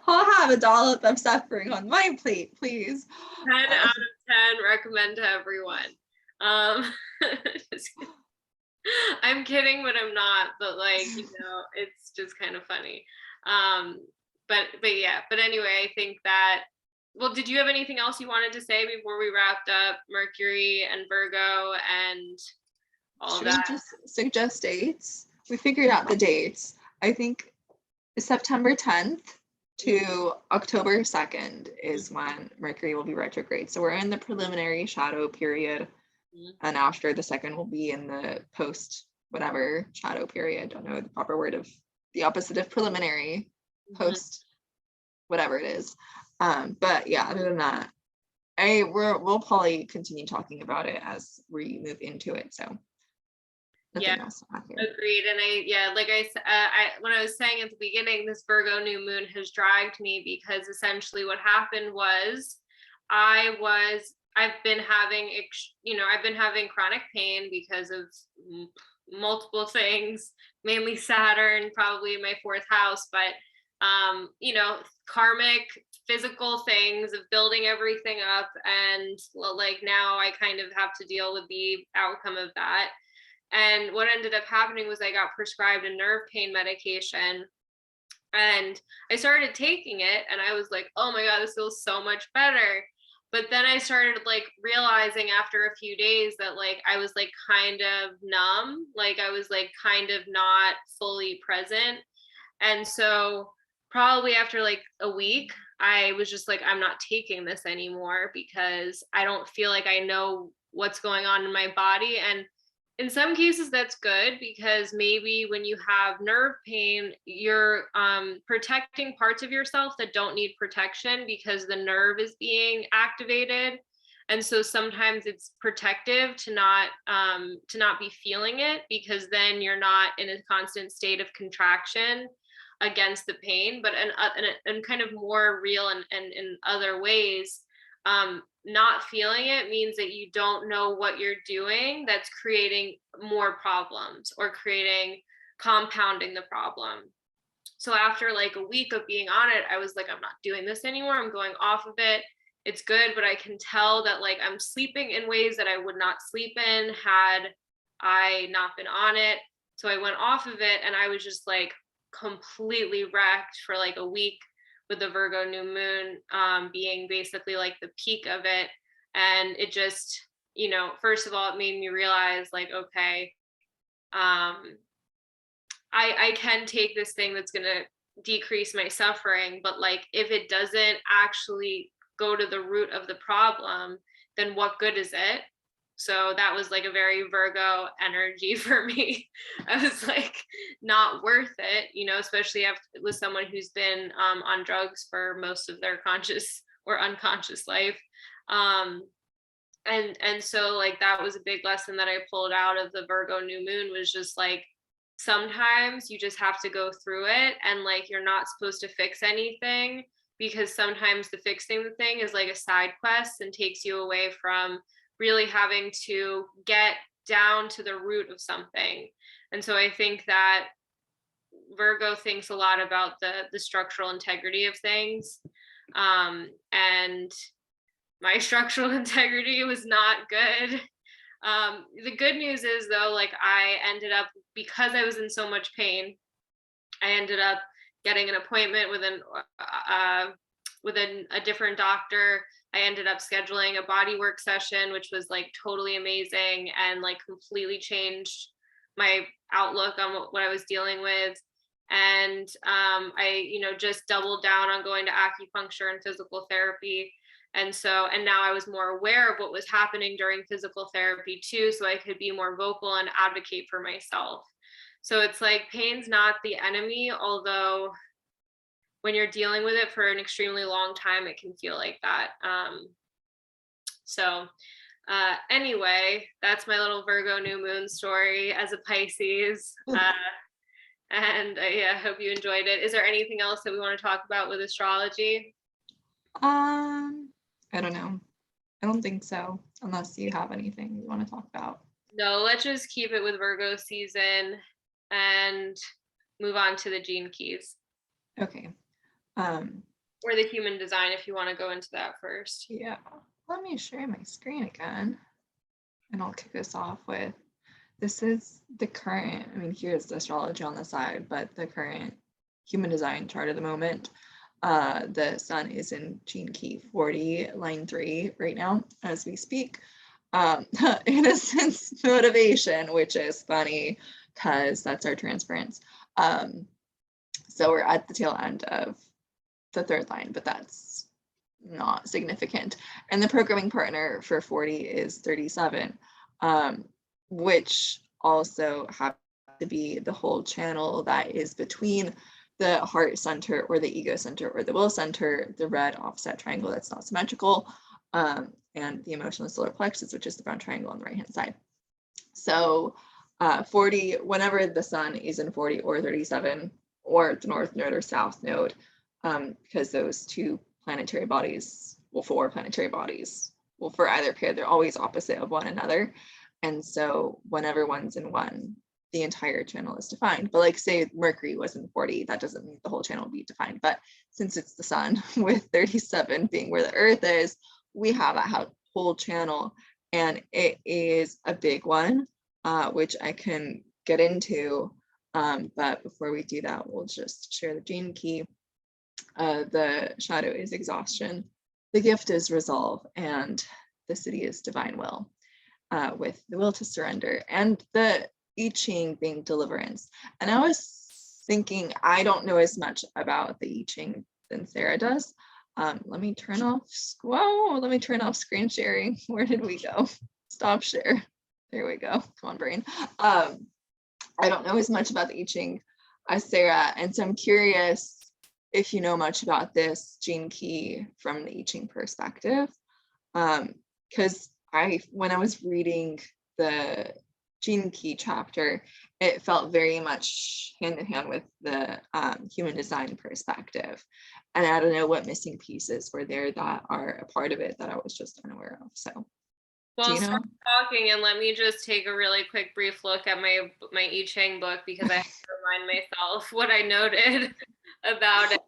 I'll have a dollop of suffering on my plate, please. 10 out of 10 recommend to everyone. I'm kidding, but I'm not, but like, it's just kind of funny. But anyway, I think that, well, did you have anything else you wanted to say before we wrapped up Mercury and Virgo and all of that? Should we just suggest dates? We figured out the dates. I think September 10th to October 2nd is when Mercury will be retrograde. So we're in the preliminary shadow period. And after the 2nd, we'll be in the post whatever shadow period. Don't know the proper word of the opposite of preliminary, post whatever it is. But yeah, other than that, we'll probably continue talking about it as we move into it. So nothing else agreed. And like I said, when I was saying at the beginning, this Virgo new moon has dragged me, because essentially what happened was I've been having chronic pain because of multiple things, mainly Saturn, probably in my 4th house, but karmic physical things of building everything up, and like now I kind of have to deal with the outcome of that. And what ended up happening was I got prescribed a nerve pain medication, and I started taking it, and I was like, oh my god, this feels so much better. But then I started like realizing after a few days that like I was like kind of numb, like I was like kind of not fully present. And so probably after like a week, I was just like, I'm not taking this anymore, because I don't feel like I know what's going on in my body. And in some cases that's good, because maybe when you have nerve pain, you're protecting parts of yourself that don't need protection, because the nerve is being activated. And so sometimes it's protective to not be feeling it, because then you're not in a constant state of contraction against the pain. But in kind of more real and in other ways, not feeling it means that you don't know what you're doing that's creating more problems or compounding the problem. So after like a week of being on it, I was like, I'm not doing this anymore. I'm going off of it. It's good, but I can tell that like I'm sleeping in ways that I would not sleep in had I not been on it. So I went off of it, and I was just like completely wrecked for like a week, with the Virgo new moon being basically like the peak of it. And it just, first of all, it made me realize like, okay, I can take this thing that's going to decrease my suffering, but like if it doesn't actually go to the root of the problem, then what good is it? So that was like a very Virgo energy for me. I was like, not worth it, especially with someone who's been on drugs for most of their conscious or unconscious life. And so like that was a big lesson that I pulled out of the Virgo new moon, was just like, sometimes you just have to go through it, and like you're not supposed to fix anything, because sometimes the fixing the thing is like a side quest and takes you away from really having to get down to the root of something. And so I think that Virgo thinks a lot about the structural integrity of things. And my structural integrity was not good. The good news is though, like I ended up, because I was in so much pain, I ended up getting an appointment with a different doctor. I ended up scheduling a body work session, which was like totally amazing and like completely changed my outlook on what I was dealing with. And I, just doubled down on going to acupuncture and physical therapy. And now I was more aware of what was happening during physical therapy too, so I could be more vocal and advocate for myself. So it's like pain's not the enemy, although when you're dealing with it for an extremely long time, it can feel like that. Anyway, that's my little Virgo new moon story as a Pisces. I hope you enjoyed it. Is there anything else that we want to talk about with astrology? I don't know. I don't think so, unless you have anything you want to talk about. No, let's just keep it with Virgo season and move on to the gene keys. Okay. Or the human design, if you want to go into that first. Yeah. Let me share my screen again. And I'll kick us off with, this is the current, here's the astrology on the side, but the current human design chart at the moment. The sun is in gene key 40, line 3 right now as we speak. Innocence motivation, which is funny because that's our transference. So we're at the tail end of the third line, but that's not significant. And the programming partner for 40 is 37, which also happens to be the whole channel that is between the heart center or the ego center or the will center, the red offset triangle that's not symmetrical, and the emotional solar plexus, which is the brown triangle on the right hand side. So 40, whenever the sun is in 40 or 37, or the north node or south node, because those two planetary bodies, four planetary bodies, for either pair, they're always opposite of one another. And so whenever one's in one, the entire channel is defined. But like say Mercury was in 40, that doesn't mean the whole channel will be defined. But since it's the sun with 37 being where the earth is, we have that whole channel, and it is a big one, which I can get into. But before we do that, we'll just share the gene key. The shadow is exhaustion. The gift is resolve, and the city is divine will, with the will to surrender, and the I Ching being deliverance. And I was thinking, I don't know as much about the I Ching than Sarah does. Let me turn off screen sharing. Where did we go? Stop share. There we go. Come on, brain. I don't know as much about the I Ching as Sarah, and so I'm curious if you know much about this gene key from the I Ching perspective. Because when I was reading the gene key chapter, it felt very much hand in hand with the human design perspective. And I don't know what missing pieces were there that are a part of it that I was just unaware of. So, well, start talking and let me just take a really quick brief look at my I Ching book, because I have to remind myself what I noted about it.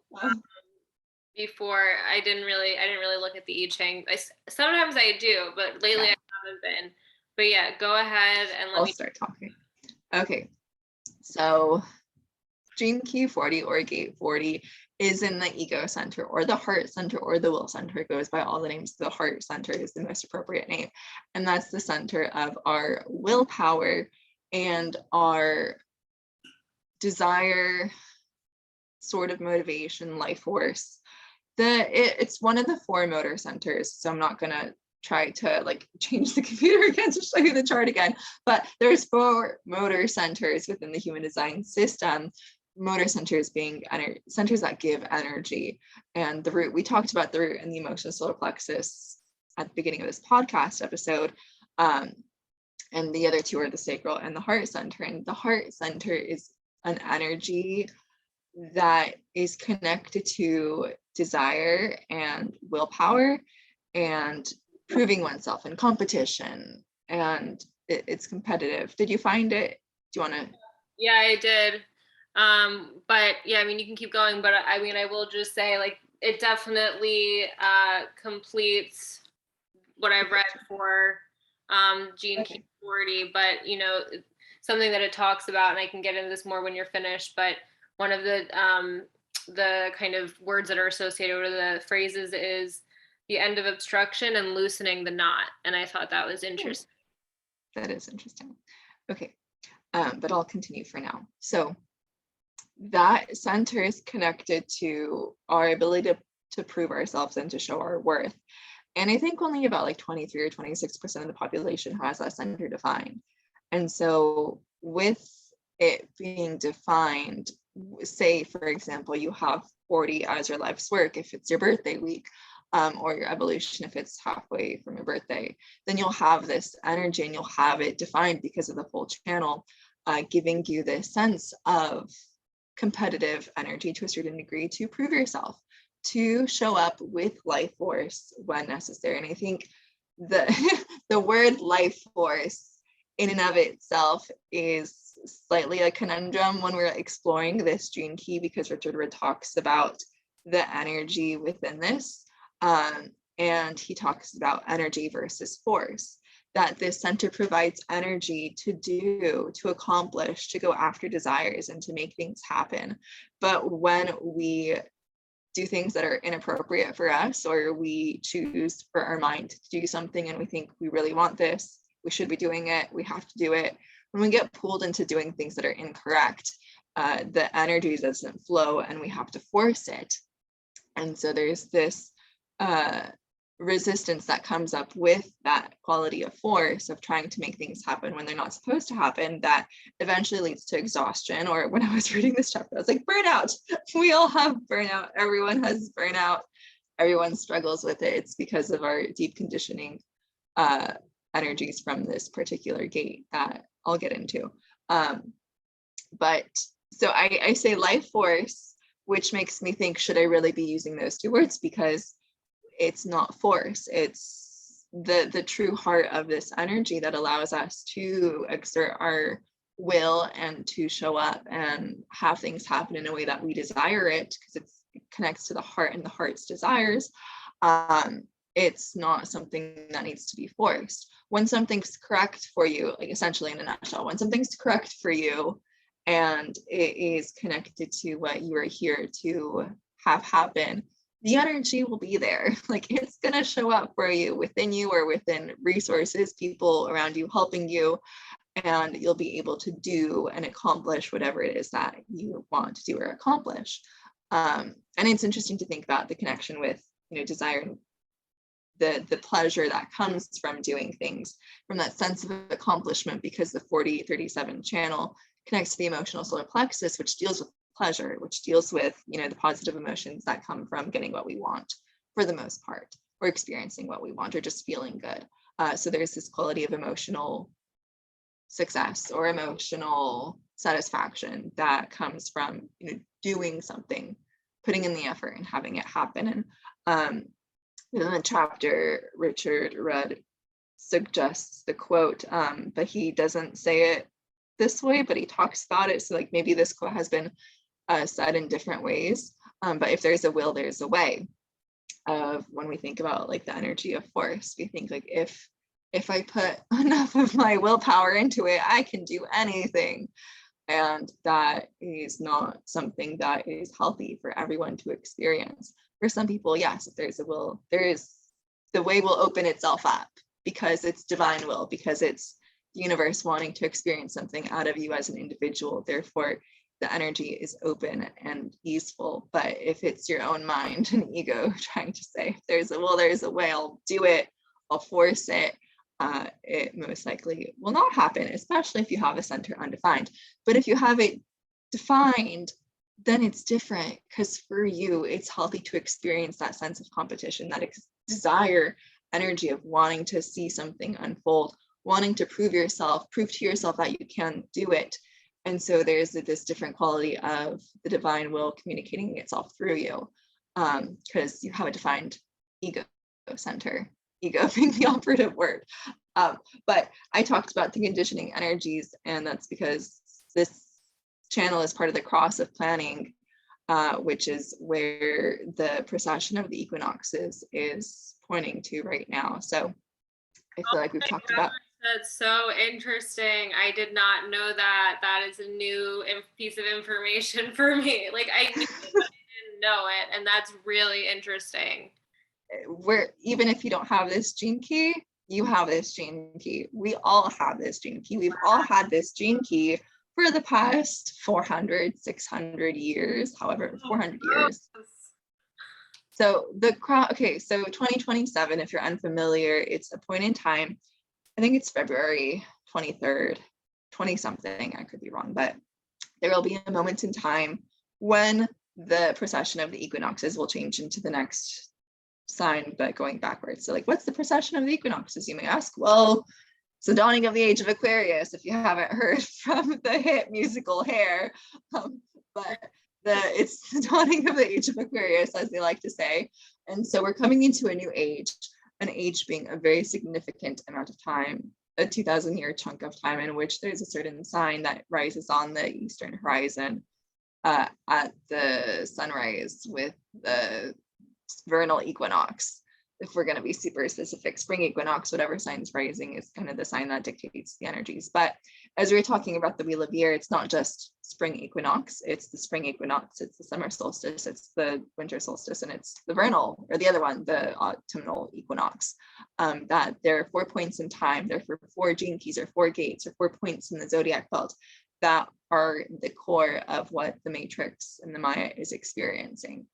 Before I didn't really look at the I Ching. Sometimes I do, but lately I haven't been. But yeah, go ahead and I'll start talking. Okay, so gene key 40 or gate 40 is in the ego center or the heart center or the will center. It goes by all the names. The heart center is the most appropriate name, and that's the center of our willpower and our desire, sort of motivation, life force. It's one of the 4 motor centers, so I'm not gonna try to like change the computer again to show you the chart again, but there's 4 motor centers within the human design system. Motor centers being centers that give energy, and the root, we talked about the root and the emotional solar plexus at the beginning of this podcast episode, and the other 2 are the sacral and the heart center. And the heart center is an energy that is connected to desire and willpower and proving oneself in competition, and it's competitive. Did you find it? Do you want to? Yeah, I did. But yeah, I mean, you can keep going, but I mean, I will just say, like, it definitely completes what I've read for Gene Key 40, but you know, something that it talks about, and I can get into this more when you're finished, but one of the kind of words that are associated with the phrases is the end of obstruction and loosening the knot. And I thought that was interesting. That is interesting. Okay, but I'll continue for now. So that center is connected to our ability to prove ourselves and to show our worth. And I think only about like 23 or 26% of the population has that center defined. And so with it being defined, say, for example, you have 40 as your life's work, if it's your birthday week, or your evolution, if it's halfway from your birthday, then you'll have this energy and you'll have it defined because of the full channel, giving you this sense of competitive energy to a certain degree to prove yourself, to show up with life force when necessary. And I think the word life force in and of itself is slightly a conundrum when we're exploring this gene key, because Richard Rudd talks about the energy within this. And he talks about energy versus force, that this center provides energy to do, to accomplish, to go after desires and to make things happen. But when we do things that are inappropriate for us, or we choose for our mind to do something and we think we really want this, we should be doing it, we have to do it. When we get pulled into doing things that are incorrect, the energy doesn't flow and we have to force it. And so there's this resistance that comes up with that quality of force of trying to make things happen when they're not supposed to happen, that eventually leads to exhaustion. Or when I was reading this chapter, I was like, burnout. We all have burnout. Everyone has burnout. Everyone struggles with it. It's because of our deep conditioning energies from this particular gate that I'll get into. But so I say life force, which makes me think, should I really be using those two words? Because it's not force, it's the true heart of this energy that allows us to exert our will and to show up and have things happen in a way that we desire it, because it connects to the heart and the heart's desires. It's not something that needs to be forced. When something's correct for you, like essentially in a nutshell, when something's correct for you and it is connected to what you are here to have happen, the energy will be there. Like, it's going to show up for you, within you or within resources, people around you helping you, and you'll be able to do and accomplish whatever it is that you want to do or accomplish. And it's interesting to think about the connection with, desire and the pleasure that comes from doing things, from that sense of accomplishment, because the 4037 channel connects to the emotional solar plexus, which deals with pleasure, which deals with the positive emotions that come from getting what we want, for the most part, or experiencing what we want, or just feeling good. So there's this quality of emotional success or emotional satisfaction that comes from doing something, putting in the effort and having it happen. And in the chapter, Richard Rudd suggests the quote, but he doesn't say it this way, but he talks about it. So like, maybe this quote has been said in different ways, but if there's a will, there's a way. Of when we think about like the energy of force, we think like, if I put enough of my willpower into it, I can do anything. And that is not something that is healthy for everyone to experience. For some people, yes, if there's a will, the way will open itself up, because it's divine will, because it's the universe wanting to experience something out of you as an individual. Therefore, the energy is open and easeful. But if it's your own mind and ego trying to say, if there's a will, there's a way, I'll do it, I'll force it, it most likely will not happen, especially if you have a center undefined. But if you have it defined, then it's different, because for you, it's healthy to experience that sense of competition, that desire energy of wanting to see something unfold, wanting to prove to yourself that you can do it. And so there's this different quality of the divine will communicating itself through you, because you have a defined ego center, ego being the operative word. But I talked about the conditioning energies, and that's because this channel is part of the cross of planning, which is where the precession of the equinoxes is pointing to right now. So I feel like we've talked about. That's so interesting. I did not know that. That is a new piece of information for me. Like I knew it, but I didn't know it, and that's really interesting. Where even if you don't have this gene key, you have this gene key. We all have this gene key. We've all had this gene key for the past 400, 600 years, however, 400 years. So okay, so 2027, if you're unfamiliar, it's a point in time. I think it's February 23rd, 20 something, I could be wrong, but there will be a moment in time when the precession of the equinoxes will change into the next sign, but going backwards. So like, what's the precession of the equinoxes, you may ask? Well, it's the dawning of the age of Aquarius, if you haven't heard from the hit musical Hair. But it's the dawning of the age of Aquarius, as they like to say. And so we're coming into a new age, an age being a very significant amount of time, a 2,000-year chunk of time in which there's a certain sign that rises on the eastern horizon at the sunrise with the vernal equinox. If we're going to be super specific, spring equinox, whatever sign's rising is kind of the sign that dictates the energies. But as we were talking about the wheel of year, it's not just spring equinox, it's the spring equinox, it's the summer solstice, it's the winter solstice, and it's the vernal, or the other one, the autumnal equinox. That there are 4 points in time, there are 4 gene keys or 4 gates or 4 points in the zodiac belt that are the core of what the matrix and the Maya is experiencing.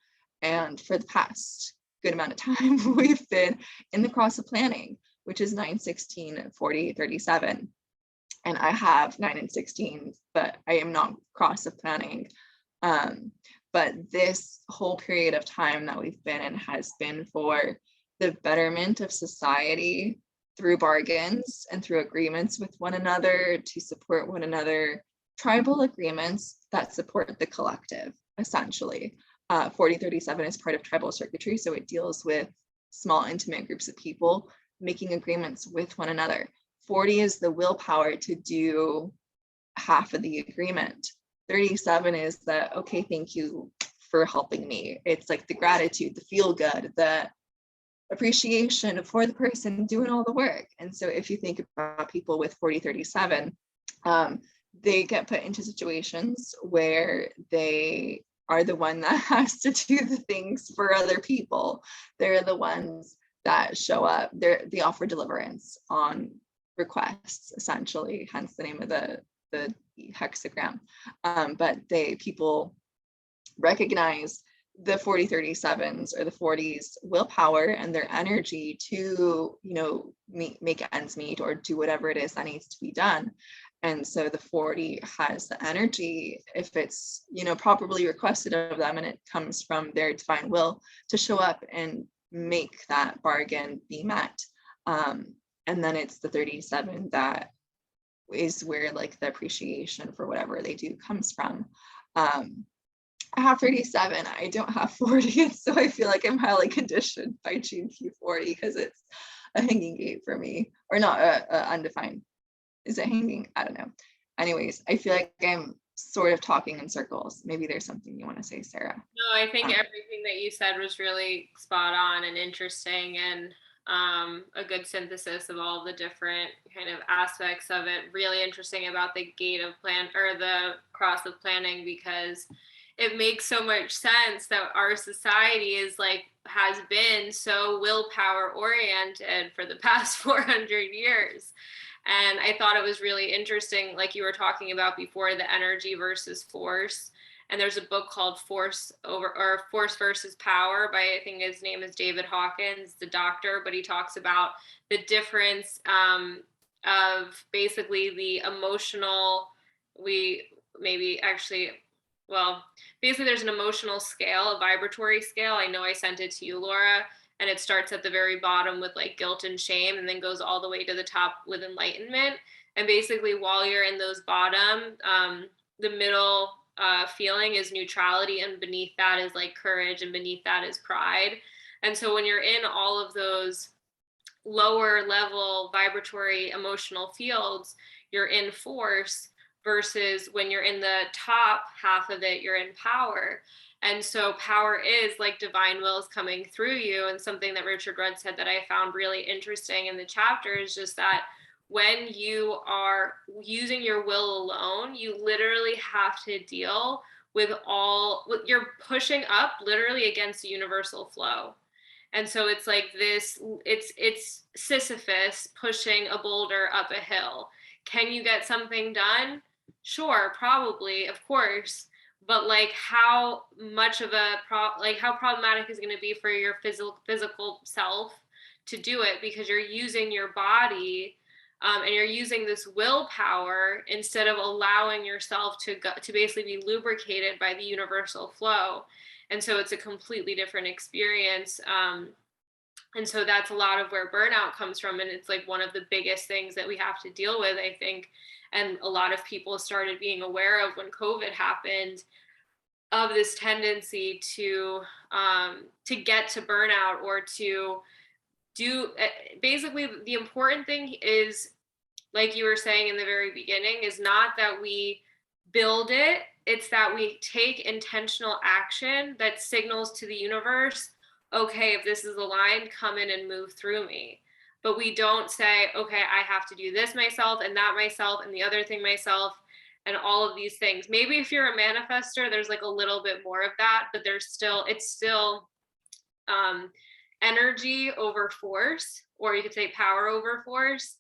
And for the past good amount of time, we've been in the cross of planning, which is 9, 16, 40, 37. And I have 9 and 16, but I am not cross of planning. But this whole period of time that we've been in has been for the betterment of society through bargains and through agreements with one another to support one another, tribal agreements that support the collective, essentially. 4037 is part of tribal circuitry, so it deals with small, intimate groups of people making agreements with one another. 40 is the willpower to do half of the agreement. 37 is the, okay, thank you for helping me. It's like the gratitude, the feel good, the appreciation for the person doing all the work. And so if you think about people with 4037, they get put into situations where they are the one that has to do the things for other people. They're the ones that show up. They offer deliverance on requests, essentially, hence the name of the hexagram. But people recognize the 4037s or the 40s willpower and their energy to, make ends meet or do whatever it is that needs to be done. And so the 40 has the energy, if it's, properly requested of them and it comes from their divine will, to show up and make that bargain be met. And then it's the 37 that is where like the appreciation for whatever they do comes from. I have 37, I don't have 40, so I feel like I'm highly conditioned by Gene Key 40 because it's a hanging gate for me, or not undefined. Is it hanging? I don't know. Anyways, I feel like I'm sort of talking in circles. Maybe there's something you want to say, Sarah. No, I think everything that you said was really spot on and interesting, and a good synthesis of all the different kind of aspects of it. Really interesting about the gate of plan, or the cross of planning, because it makes so much sense that our society has been so willpower oriented for the past 400 years. And I thought it was really interesting, like you were talking about before, the energy versus force. And there's a book called Force versus Power by, I think his name is David Hawkins, the doctor, but he talks about the difference of basically the emotional, basically there's an emotional scale, a vibratory scale. I know I sent it to you, Lora. And it starts at the very bottom with like guilt and shame, and then goes all the way to the top with enlightenment. And basically while you're in those bottom, the middle feeling is neutrality, and beneath that is like courage, and beneath that is pride. And so when you're in all of those lower level vibratory emotional fields, you're in force, versus when you're in the top half of it, you're in power. And so power is like divine will is coming through you. And something that Richard Rudd said that I found really interesting in the chapter is just that when you are using your will alone, you literally have to deal with you're pushing up literally against the universal flow. And so it's like this, it's Sisyphus pushing a boulder up a hill. Can you get something done? Sure, probably, of course. But like how much of how problematic is going to be for your physical self to do it, because you're using your body, and you're using this willpower instead of allowing yourself to basically be lubricated by the universal flow. And so it's a completely different experience. And so that's a lot of where burnout comes from. And it's like one of the biggest things that we have to deal with, I think. And a lot of people started being aware of when COVID happened, of this tendency to get to burnout, or to do basically the important thing is, like you were saying in the very beginning, is not that we build it, it's that we take intentional action that signals to the universe, okay, if this is aligned, come in and move through me. But we don't say, okay, I have to do this myself and that myself and the other thing myself and all of these things. Maybe if you're a manifester, there's like a little bit more of that, but it's still energy over force, or you could say power over force,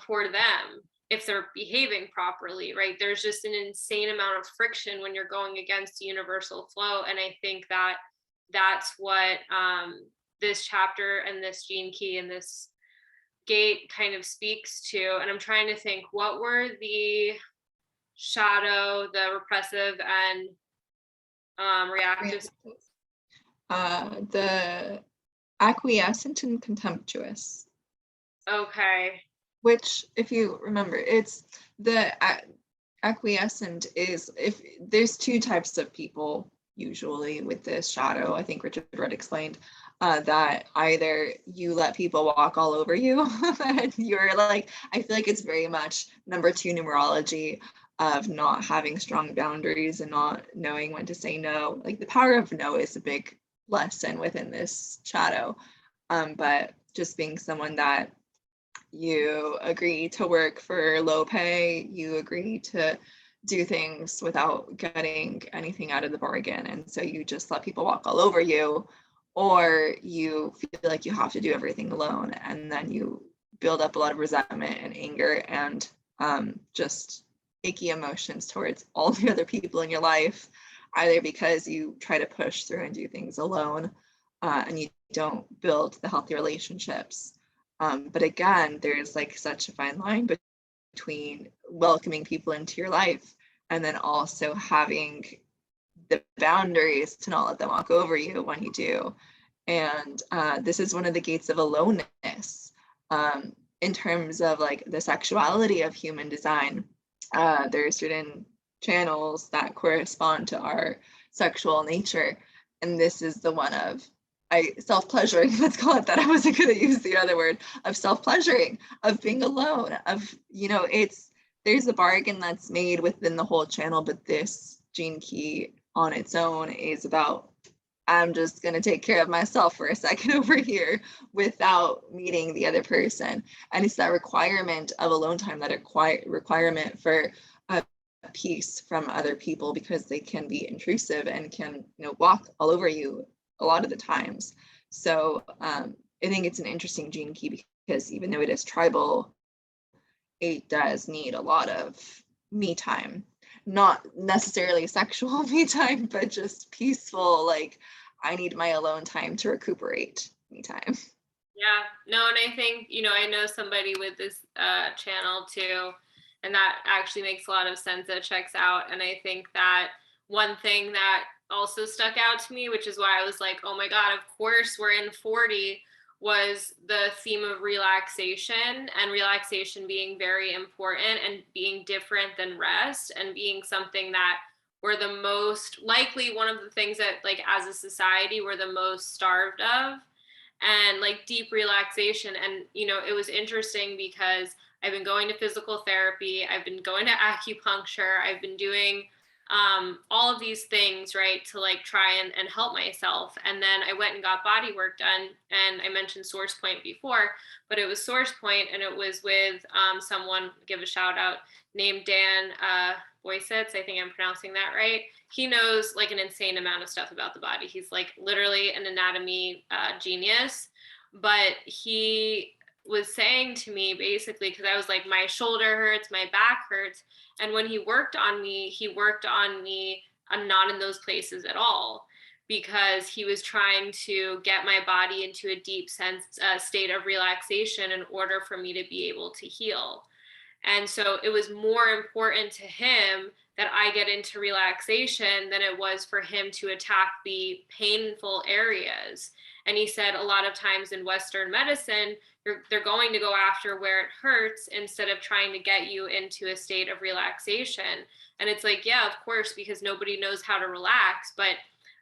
for them, if they're behaving properly, right? There's just an insane amount of friction when you're going against the universal flow. And I think that that's what this chapter and this gene key and this gate kind of speaks to. And I'm trying to think, what were the shadow, the repressive, and reactive? The acquiescent and contemptuous. Okay. Which, if you remember, it's the acquiescent is, if there's two types of people usually with this shadow. I think Richard Rudd explained that either you let people walk all over you, and you're like, I feel like it's very much number 2 numerology of not having strong boundaries and not knowing when to say no. Like the power of no is a big lesson within this shadow, but just being someone that you agree to work for low pay, you agree to do things without getting anything out of the bargain, and so you just let people walk all over you, or you feel like you have to do everything alone, and then you build up a lot of resentment and anger and just icky emotions towards all the other people in your life, either because you try to push through and do things alone, and you don't build the healthy relationships. But again, there's like such a fine line between welcoming people into your life and then also having the boundaries to not let them walk over you when you do. And this is one of the gates of aloneness, in terms of like the sexuality of human design. There are certain channels that correspond to our sexual nature, and this is the one of self-pleasuring, let's call it that. I wasn't going to use the other word, of self-pleasuring, of being alone, of, there's a bargain that's made within the whole channel, but this gene key on its own is about, I'm just going to take care of myself for a second over here without meeting the other person. And it's that requirement of alone time, that requirement for peace from other people, because they can be intrusive and can walk all over you a lot of the times. So I think it's an interesting gene key, because even though it is tribal, it does need a lot of me time, not necessarily sexual me time, but just peaceful, like I need my alone time to recuperate me time. Yeah, no, and I think, I know somebody with this channel too, and that actually makes a lot of sense. That checks out. And I think that one thing that also stuck out to me, which is why I was like, oh my God, of course we're in 40, was the theme of relaxation, and relaxation being very important and being different than rest, and being something that we're the most likely, one of the things that, like, as a society, we're the most starved of. and like deep relaxation. And, you know, it was interesting because I've been going to physical therapy, I've been going to acupuncture, I've been doing all of these things, right, to like try and help myself. And then I went and got body work done. And I mentioned Source Point before, but it was Source Point, and it was with someone, give a shout out, named Dan Boysitz. I think I'm pronouncing that right. He knows like an insane amount of stuff about the body. He's like literally an anatomy genius. But he was saying to me basically, because I was like, my shoulder hurts, my back hurts. And when he worked on me not in those places at all, because he was trying to get my body into a deep state of relaxation in order for me to be able to heal. And so it was more important to him that I get into relaxation than it was for him to attack the painful areas. And he said a lot of times in Western medicine, they're going to go after where it hurts instead of trying to get you into a state of relaxation. And it's like, yeah, of course, because nobody knows how to relax. But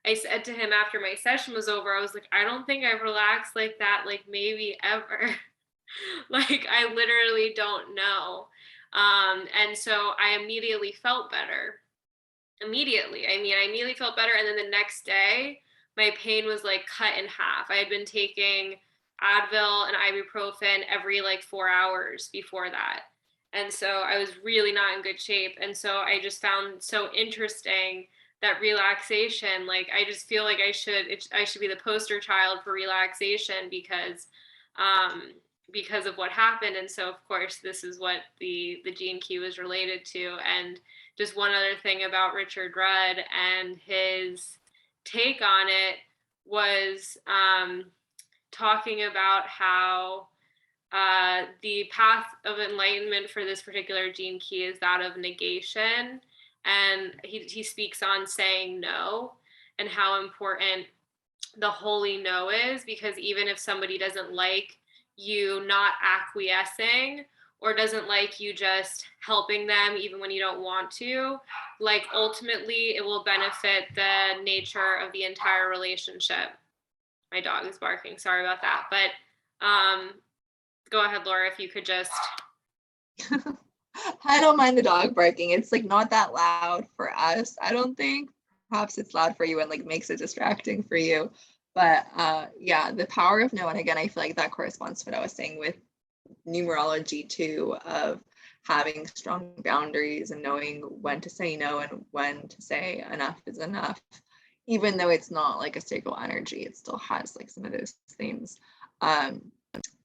I said to him after my session was over, I was like, I don't think I've relaxed like that, like maybe ever. Like, I literally don't know. And so I immediately felt better. Immediately. I mean, I immediately felt better. And then the next day, my pain was like cut in half. I had been taking Advil and ibuprofen every like 4 hours before that. And so I was really not in good shape. And so I just found so interesting that relaxation, like I just feel like I should be the poster child for relaxation because of what happened. And so of course this is what the gene key was related to. And just one other thing about Richard Rudd and his take on it was talking about how the path of enlightenment for this particular gene key is that of negation. And he speaks on saying no and how important the holy no is, because even if somebody doesn't like you not acquiescing or doesn't like you just helping them even when you don't want to, like ultimately it will benefit the nature of the entire relationship. My dog is barking, sorry about that. But go ahead, Laura, if you could just. I don't mind the dog barking. It's like not that loud for us, I don't think. Perhaps it's loud for you and like makes it distracting for you. But yeah, the power of no. And again, I feel like that corresponds to what I was saying with numerology too, of having strong boundaries and knowing when to say no and when to say enough is enough. Even though it's not like a sacral energy, it still has like some of those things. And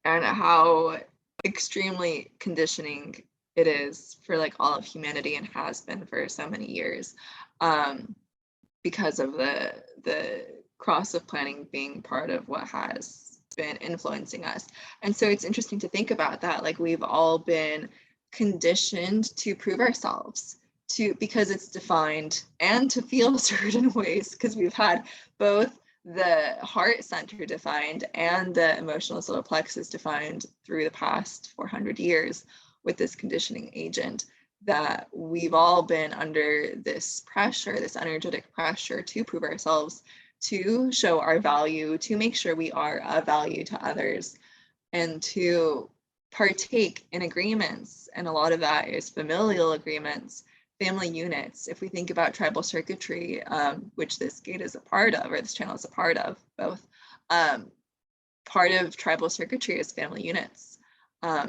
how extremely conditioning it is for like all of humanity and has been for so many years, because of the cross of planning being part of what has been influencing us. And so it's interesting to think about that, like we've all been conditioned to prove ourselves, because it's defined, and to feel certain ways, because we've had both the heart center defined and the emotional solar plexus defined through the past 400 years with this conditioning agent, that we've all been under this pressure, this energetic pressure to prove ourselves, to show our value, to make sure we are of value to others, and to partake in agreements. And a lot of that is familial agreements, family units. If we think about tribal circuitry, which this gate is a part of, or this channel is a part of, both, part of tribal circuitry is family units.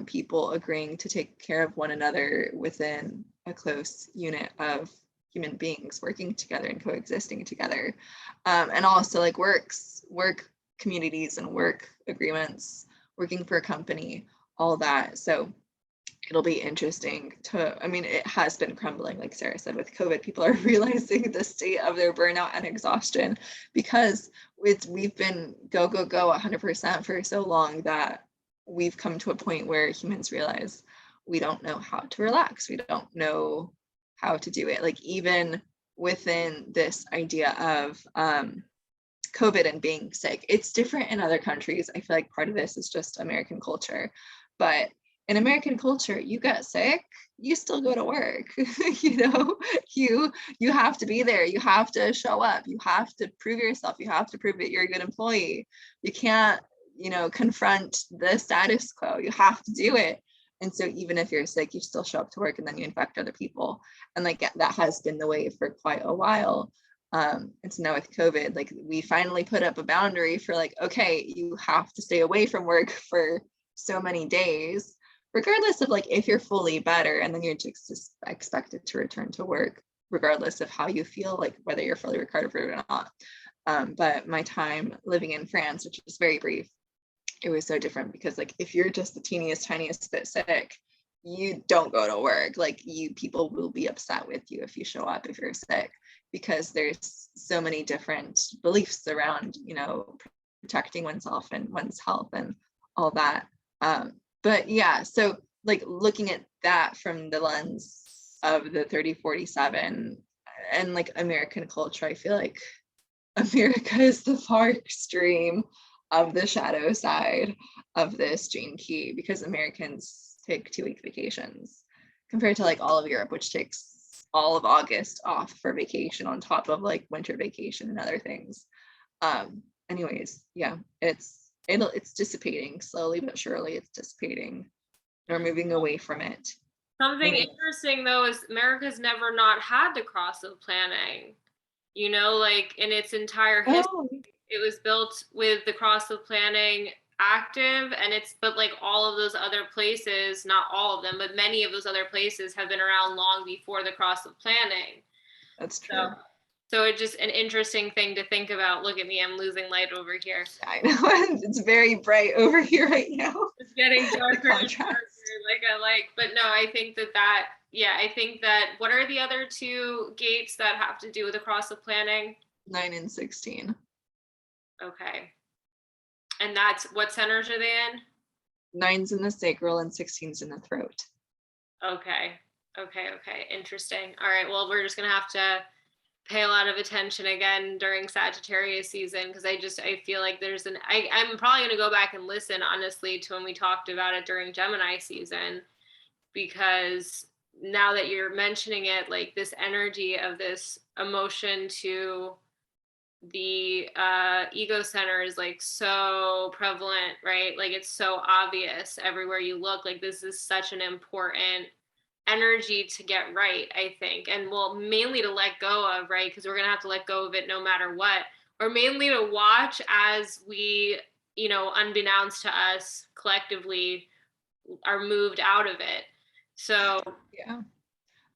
People agreeing to take care of one another within a close unit of human beings working together and coexisting together. And also like work communities and work agreements, working for a company, all that. So it'll be interesting to, I mean, it has been crumbling, like Sarah said, with COVID. People are realizing the state of their burnout and exhaustion, because we've been go 100% for so long that we've come to a point where humans realize we don't know how to relax. We don't know how to do it. Like even within this idea of COVID and being sick, it's different in other countries. I feel like part of this is just American culture, but in American culture, you get sick, you still go to work. You know, you have to be there, you have to show up, you have to prove yourself, you have to prove that you're a good employee. You can't confront the status quo. You have to do it. And so even if you're sick, you still show up to work and then you infect other people. And like that has been the way for quite a while. And so now with COVID, like we finally put up a boundary for like, okay, you have to stay away from work for so many days, regardless of like if you're fully better, and then you're just expected to return to work, regardless of how you feel, like whether you're fully recovered or not. But my time living in France, which was very brief, it was so different because like if you're just the teeniest tiniest bit sick, you don't go to work. Like people will be upset with you if you show up if you're sick, because there's so many different beliefs around protecting oneself and one's health and all that. But yeah, so like looking at that from the lens of the 3047 and like American culture, I feel like America is the far extreme of the shadow side of this gene key, because Americans take 2-week vacations compared to like all of Europe, which takes all of August off for vacation on top of like winter vacation and other things. Anyways, yeah, it's dissipating slowly but surely. It's dissipating. We're moving away from it. Something interesting though is America's never not had the cross of planning. Like in its entire history, it was built with the cross of planning active, but like all of those other places, not all of them, but many of those other places have been around long before the cross of planning. That's true. So it's just an interesting thing to think about. Look at me, I'm losing light over here. I know, it's very bright over here right now. It's getting darker and darker, but no, I think I think that, what are the other two gates that have to do with the cross of planning? 9 and 16. Okay. And that's, what centers are they in? 9's in the sacral and 16's in the throat. Okay. Interesting. All right. Well, we're just going to have to pay a lot of attention again during Sagittarius season, because I feel like I'm probably going to go back and listen, honestly, to when we talked about it during Gemini season, because now that you're mentioning it, like this energy of this emotion to the ego center is like so prevalent, right? Like it's so obvious everywhere you look. Like this is such an important energy to get right, I think, and well, mainly to let go of, right? Because we're gonna have to let go of it no matter what, or mainly to watch as we, unbeknownst to us, collectively are moved out of it. So yeah.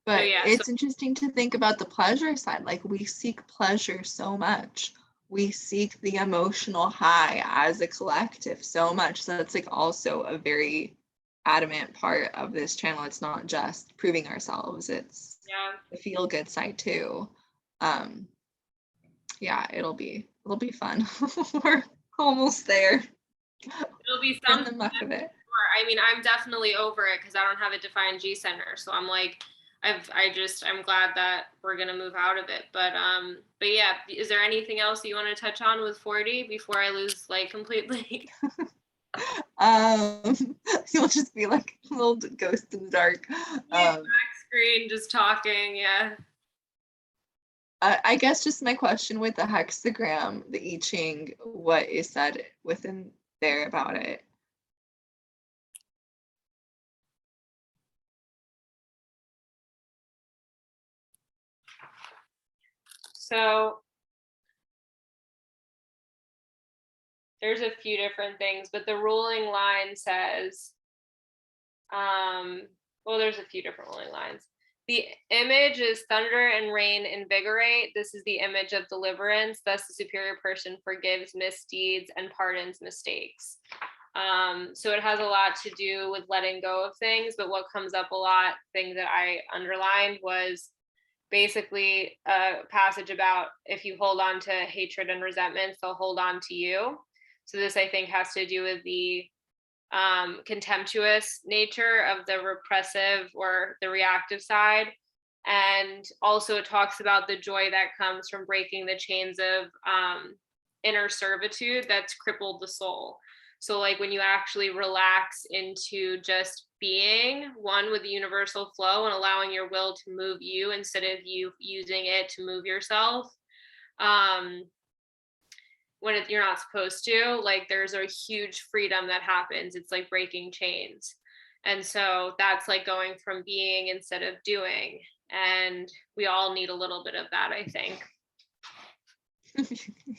But it's interesting to think about the pleasure side. Like we seek pleasure so much. We seek the emotional high as a collective so much. So that's like also a very adamant part of this channel. It's not just proving ourselves. It's the feel good side too. It'll be fun. We're almost there. It'll be something. In the muck of it. I mean, I'm definitely over it because I don't have a defined G center. So I'm like, I'm glad that we're gonna move out of it. But yeah, is there anything else you want to touch on with 40 before I lose light completely? You'll just be like a little ghost in the dark. Back screen, just talking. Yeah. I guess just my question with the hexagram, the I Ching, what is said within there about it? So there's a few different things, but the ruling line says, there's a few different ruling lines. The image is thunder and rain invigorate. This is the image of deliverance. Thus, the superior person forgives misdeeds and pardons mistakes. So it has a lot to do with letting go of things. But what comes up a lot, thing that I underlined, was basically a passage about if you hold on to hatred and resentments, they'll hold on to you. So this, I think, has to do with the contemptuous nature of the repressive or the reactive side. And also it talks about the joy that comes from breaking the chains of inner servitude that's crippled the soul. So like when you actually relax into just being one with the universal flow and allowing your will to move you instead of you using it to move yourself, when you're not supposed to, like there's a huge freedom that happens. It's like breaking chains. And so that's like going from being instead of doing. And we all need a little bit of that, I think.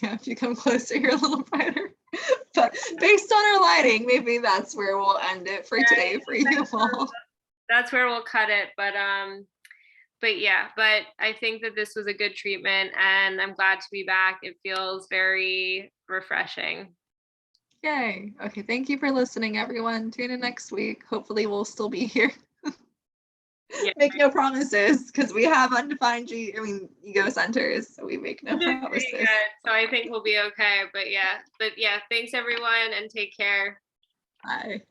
Yeah, if you come closer, you're a little brighter. But based on our lighting, maybe that's where we'll end it for today for you all. That's where we'll cut it. But yeah, but I think that this was a good treatment and I'm glad to be back. It feels very refreshing. Yay. Okay, thank you for listening, everyone. Tune in next week. Hopefully we'll still be here. Yeah. Make no promises because we have undefined ego centers, so we make no promises. Good. So I think we'll be okay. But yeah, thanks everyone and take care. Bye.